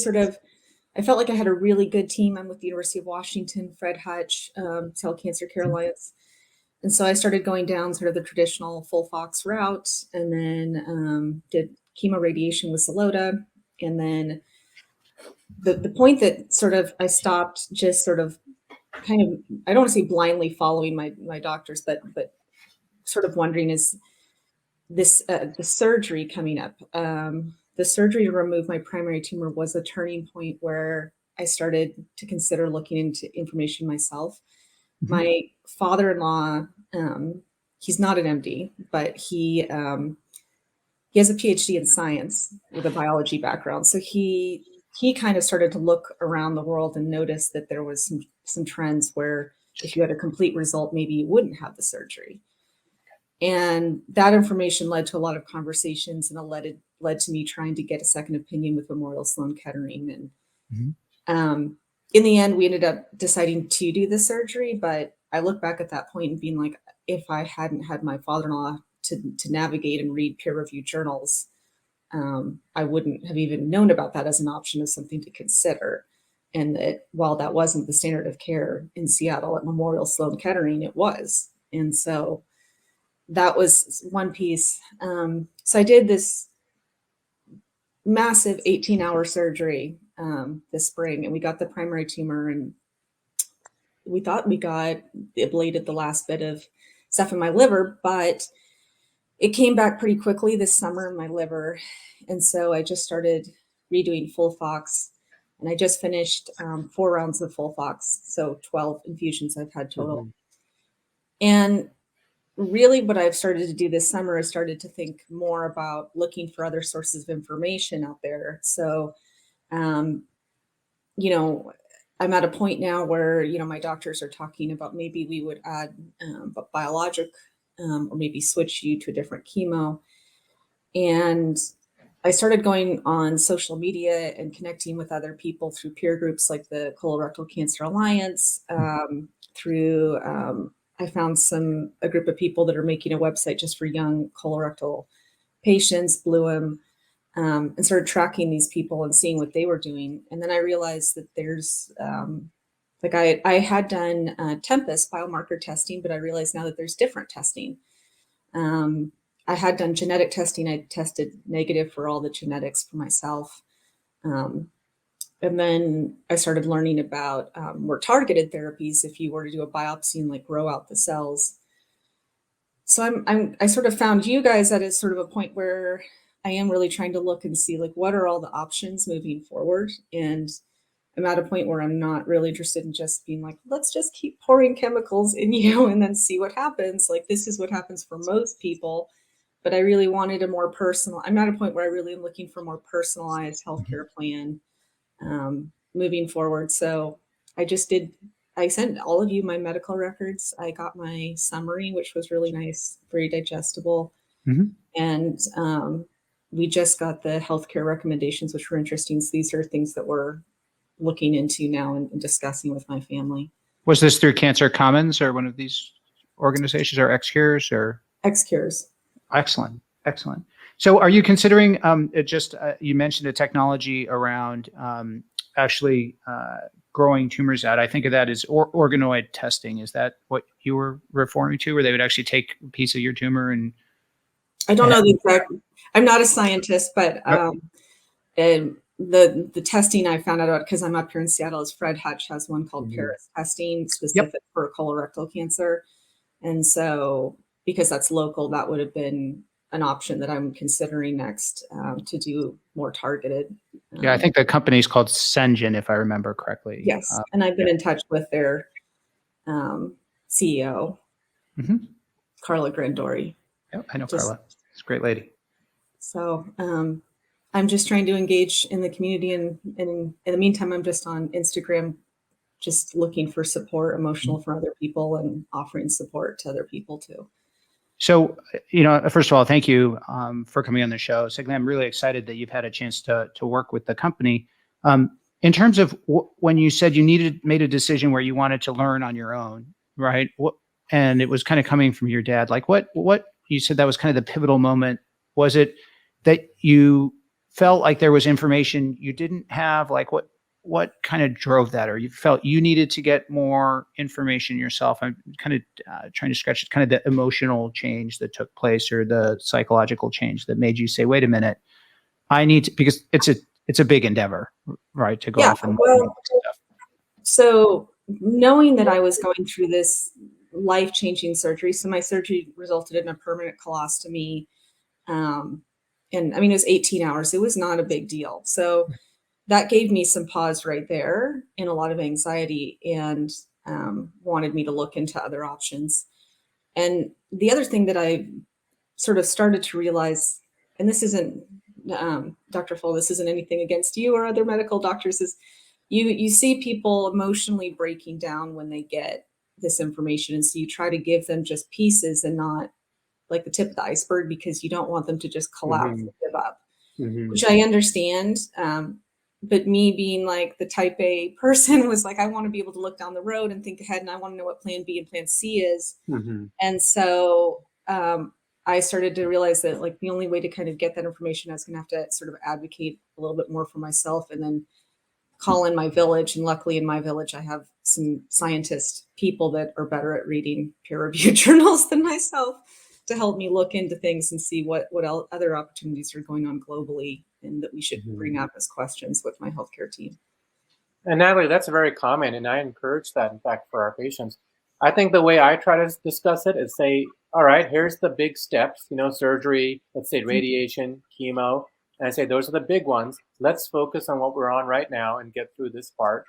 I felt like I had a really good team. I'm with the University of Washington, Fred Hutch, Cell Cancer Care Alliance. And so I started going down sort of the traditional FOLFOX route, and then did chemo radiation with Xeloda. And then the point that sort of I stopped just sort of kind of, I don't want to say blindly following my doctors, but sort of wondering is this, the surgery coming up. The surgery to remove my primary tumor was a turning point where I started to consider looking into information myself. My father-in-law, he's not an MD, but he has a PhD in science with a biology background. So he kind of started to look around the world and noticed that there was some trends where if you had a complete result, maybe you wouldn't have the surgery. And that information led to a lot of conversations, and it led to me trying to get a second opinion with Memorial Sloan Kettering. And in the end, we ended up deciding to do the surgery, but I look back at that point and being like, if I hadn't had my father-in-law to navigate and read peer-reviewed journals, I wouldn't have even known about that as an option, as something to consider. And that while that wasn't the standard of care in Seattle at Memorial Sloan Kettering, it was. And so that was one piece. So I did this massive 18-hour surgery this spring, and we got the primary tumor, and we thought we got ablated the last bit of stuff in my liver, but it came back pretty quickly this summer in my liver. And so I just started redoing FOLFOX, and I just finished 4 rounds of FOLFOX, so 12 infusions I've had total. And really what I've started to do this summer is started to think more about looking for other sources of information out there. So, you know, I'm at a point now where, you know, my doctors are talking about maybe we would add a biologic or maybe switch you to a different chemo. And I started going on social media and connecting with other people through peer groups like the Colorectal Cancer Alliance, through I found a group of people that are making a website just for young colorectal patients, Bluem, and started tracking these people and seeing what they were doing. And then I realized that there's, like I had done Tempest biomarker testing, but I realized now that there's different testing. I had done genetic testing. I tested negative for all the genetics for myself. And then I started learning about more targeted therapies if you were to do a biopsy and like grow out the cells. So I sort of found you guys at a sort of a point where I am really trying to look and see like what are all the options moving forward. And I'm at a point where I'm not really interested in just being like, let's just keep pouring chemicals in you and then see what happens. Like this is what happens for most people. But I really wanted a more personal, I'm at a point where I really am looking for a more personalized healthcare plan moving forward. So I sent all of you my medical records. I got my summary, which was really nice, very digestible. And we just got the healthcare recommendations, which were interesting. So these are things that we're looking into now and discussing with my family. Was this through Cancer Commons or one of these organizations, or xCURES or? xCURES. Excellent. Excellent. So are you considering you mentioned a technology around actually growing tumors out? I think of that as organoid testing. Is that what you were referring to, where they would actually take a piece of your tumor and? I don't know the exact, I'm not a scientist, but and the testing I found out about, because I'm up here in Seattle, is Fred Hutch has one called Paris testing specific for colorectal cancer. And so because that's local, that would have been an option that I'm considering next to do more targeted. Yeah, I think the company is called Sengen, if I remember correctly. Yes, and I've been in touch with their CEO, Carla Grandori. Yep, I know Carla. She's a great lady. So I'm just trying to engage in the community, and in the meantime, I'm just on Instagram, just looking for support, emotional for other people, and offering support to other people too. So, first of all, thank you for coming on the show. Secondly, I'm really excited that you've had a chance to work with the company. In terms of when you said you made a decision where you wanted to learn on your own, right? And it was kind of coming from your dad. Like what you said that was kind of the pivotal moment. Was it that you felt like there was information you didn't have? Like what kind of drove that, or you felt you needed to get more information yourself? I'm kind of trying to sketch kind of the emotional change that took place, or the psychological change that made you say, wait a minute, I need to, because it's a big endeavor, right? To go off and stuff. So knowing that I was going through this life-changing surgery, so my surgery resulted in a permanent colostomy. And I mean, it was 18 hours. It was not a big deal. So that gave me some pause right there and a lot of anxiety, and wanted me to look into other options. And the other thing that I sort of started to realize, and this isn't, Dr. Phull, this isn't anything against you or other medical doctors, is you see people emotionally breaking down when they get this information. And so you try to give them just pieces and not like the tip of the iceberg, because you don't want them to just collapse and give up, which I understand. But me being like the type A person was like, I want to be able to look down the road and think ahead, and I want to know what plan B and plan C is. And so I started to realize that like the only way to kind of get that information, I was going to have to sort of advocate a little bit more for myself and then call in my village. And luckily in my village, I have some scientist people that are better at reading peer-reviewed journals than myself to help me look into things and see what other opportunities are going on globally and that we should bring up as questions with my healthcare team. And Natalie, that's very common, and I encourage that, in fact, for our patients. I think the way I try to discuss it is say, all right, here's the big steps, surgery, let's say radiation, chemo, and I say, those are the big ones. Let's focus on what we're on right now and get through this part.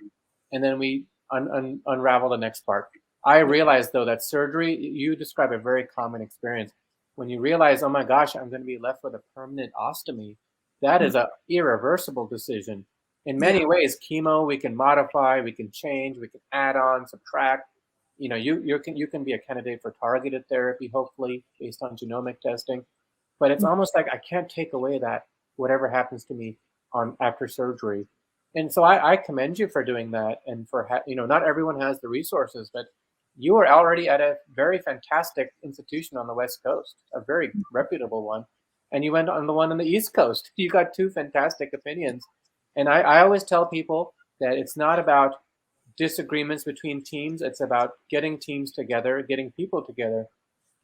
And then we unravel the next part. I realize, though, that surgery, you describe a very common experience. When you realize, oh my gosh, I'm going to be left with a permanent ostomy, that is an irreversible decision. In many ways, chemo, we can modify, we can change, we can add on, subtract. You can be a candidate for targeted therapy, hopefully, based on genomic testing. But it's almost like I can't take away that whatever happens to me after surgery. And so I commend you for doing that. And for, not everyone has the resources, but you are already at a very fantastic institution on the West Coast, a very reputable one. And you went on the one on the East Coast. You got two fantastic opinions. And I always tell people that it's not about disagreements between teams. It's about getting teams together, getting people together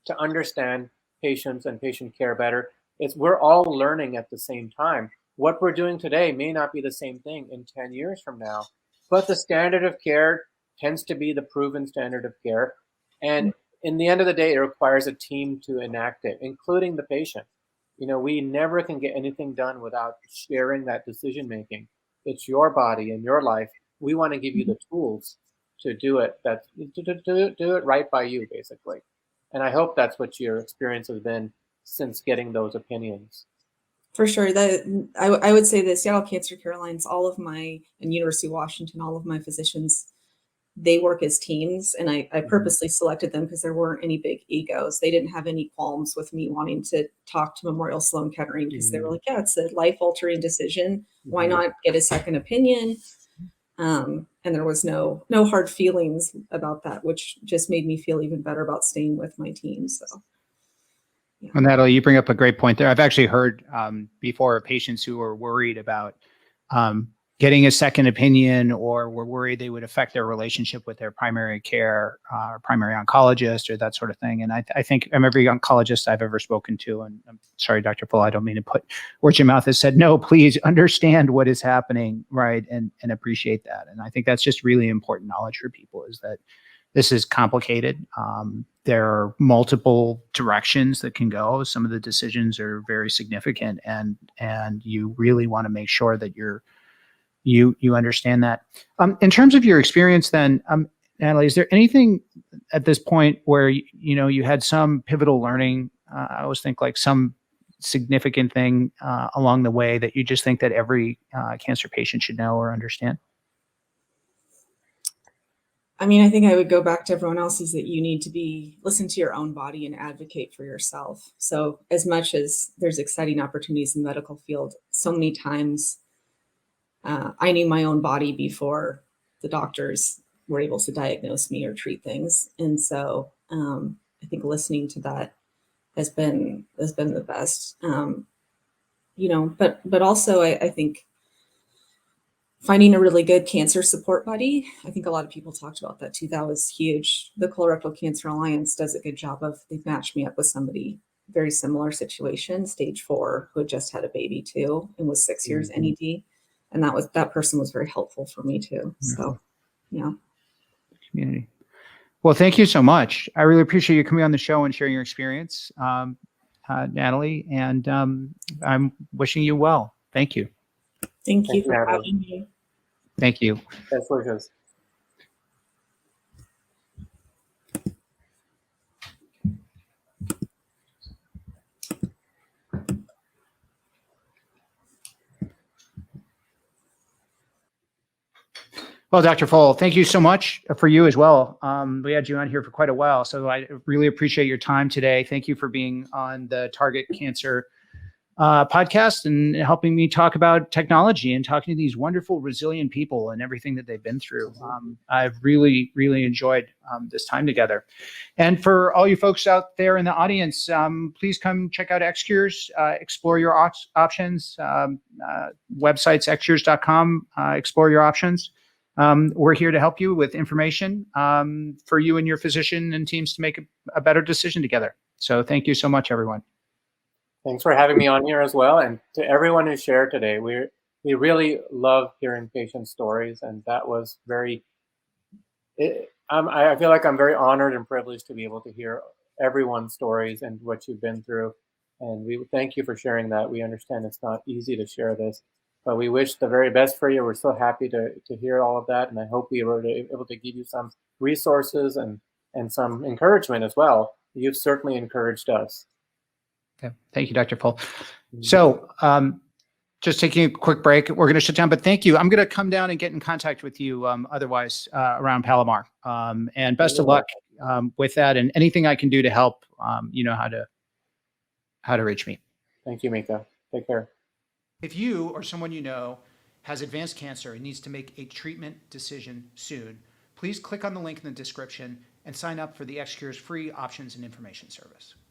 to understand patients and patient care better. We're all learning at the same time. What we're doing today may not be the same thing in 10 years from now, but the standard of care tends to be the proven standard of care. And in the end of the day, it requires a team to enact it, including the patient. We never can get anything done without sharing that decision making. It's your body and your life. We want to give you the tools to do it, do it right by you, basically. And I hope that's what your experience has been since getting those opinions. For sure. I would say the Seattle Cancer Care Alliance, and University of Washington, all of my physicians, they work as teams, and I purposely selected them because there weren't any big egos. They didn't have any qualms with me wanting to talk to Memorial Sloan Kettering because they were like, yeah, it's a life-altering decision. Why not get a second opinion? And there was no hard feelings about that, which just made me feel even better about staying with my team. So. Yeah. Well, Natalie, you bring up a great point there. I've actually heard before of patients who are worried about getting a second opinion, or were worried they would affect their relationship with their primary care or primary oncologist or that sort of thing. And I think every oncologist I've ever spoken to, and I'm sorry, Dr. Phull, I don't mean to put words in your mouth, has said, no, please understand what is happening, right, and appreciate that. And I think that's just really important knowledge for people, is that this is complicated. There are multiple directions that can go. Some of the decisions are very significant, and you really want to make sure that you understand that. In terms of your experience then, Natalie, is there anything at this point where you had some pivotal learning? I always think like some significant thing along the way that you just think that every cancer patient should know or understand? I mean, I think I would go back to everyone else, is that you need to listen to your own body and advocate for yourself. So as much as there's exciting opportunities in the medical field, so many times I knew my own body before the doctors were able to diagnose me or treat things. And so I think listening to that has been the best, but also I think finding a really good cancer support buddy. I think a lot of people talked about that too. That was huge. The Colorectal Cancer Alliance does a good job they've matched me up with somebody very similar situation, stage 4, who had just had a baby too, and was 6 years NED. And that person was very helpful for me too. So, yeah. Community. Well, thank you so much. I really appreciate you coming on the show and sharing your experience, Natalie, and I'm wishing you well. Thank you. Thank you for having me. Thank you. Best wishes. Well, Dr. Phull, thank you so much for you as well. We had you on here for quite a while, so I really appreciate your time today. Thank you for being on the Target Cancer podcast and helping me talk about technology and talking to these wonderful, resilient people and everything that they've been through. I've really, really enjoyed this time together. And for all you folks out there in the audience, please come check out xCURES, explore your options, websites, xCURES.com, explore your options. We're here to help you with information for you and your physician and teams to make a better decision together. So thank you so much, everyone. Thanks for having me on here as well. And to everyone who shared today, we really love hearing patient stories. And that was I feel like I'm very honored and privileged to be able to hear everyone's stories and what you've been through. And we thank you for sharing that. We understand it's not easy to share this, but we wish the very best for you. We're so happy to hear all of that. And I hope we were able to give you some resources and some encouragement as well. You've certainly encouraged us. Okay. Thank you, Dr. Phull. So just taking a quick break, we're going to shut down, but thank you. I'm going to come down and get in contact with you otherwise around Palomar. And best of luck with that, and anything I can do to help, you know how to reach me. Thank you, Mika. Take care. If you or someone you know has advanced cancer and needs to make a treatment decision soon, please click on the link in the description and sign up for the xCURES free options and information service.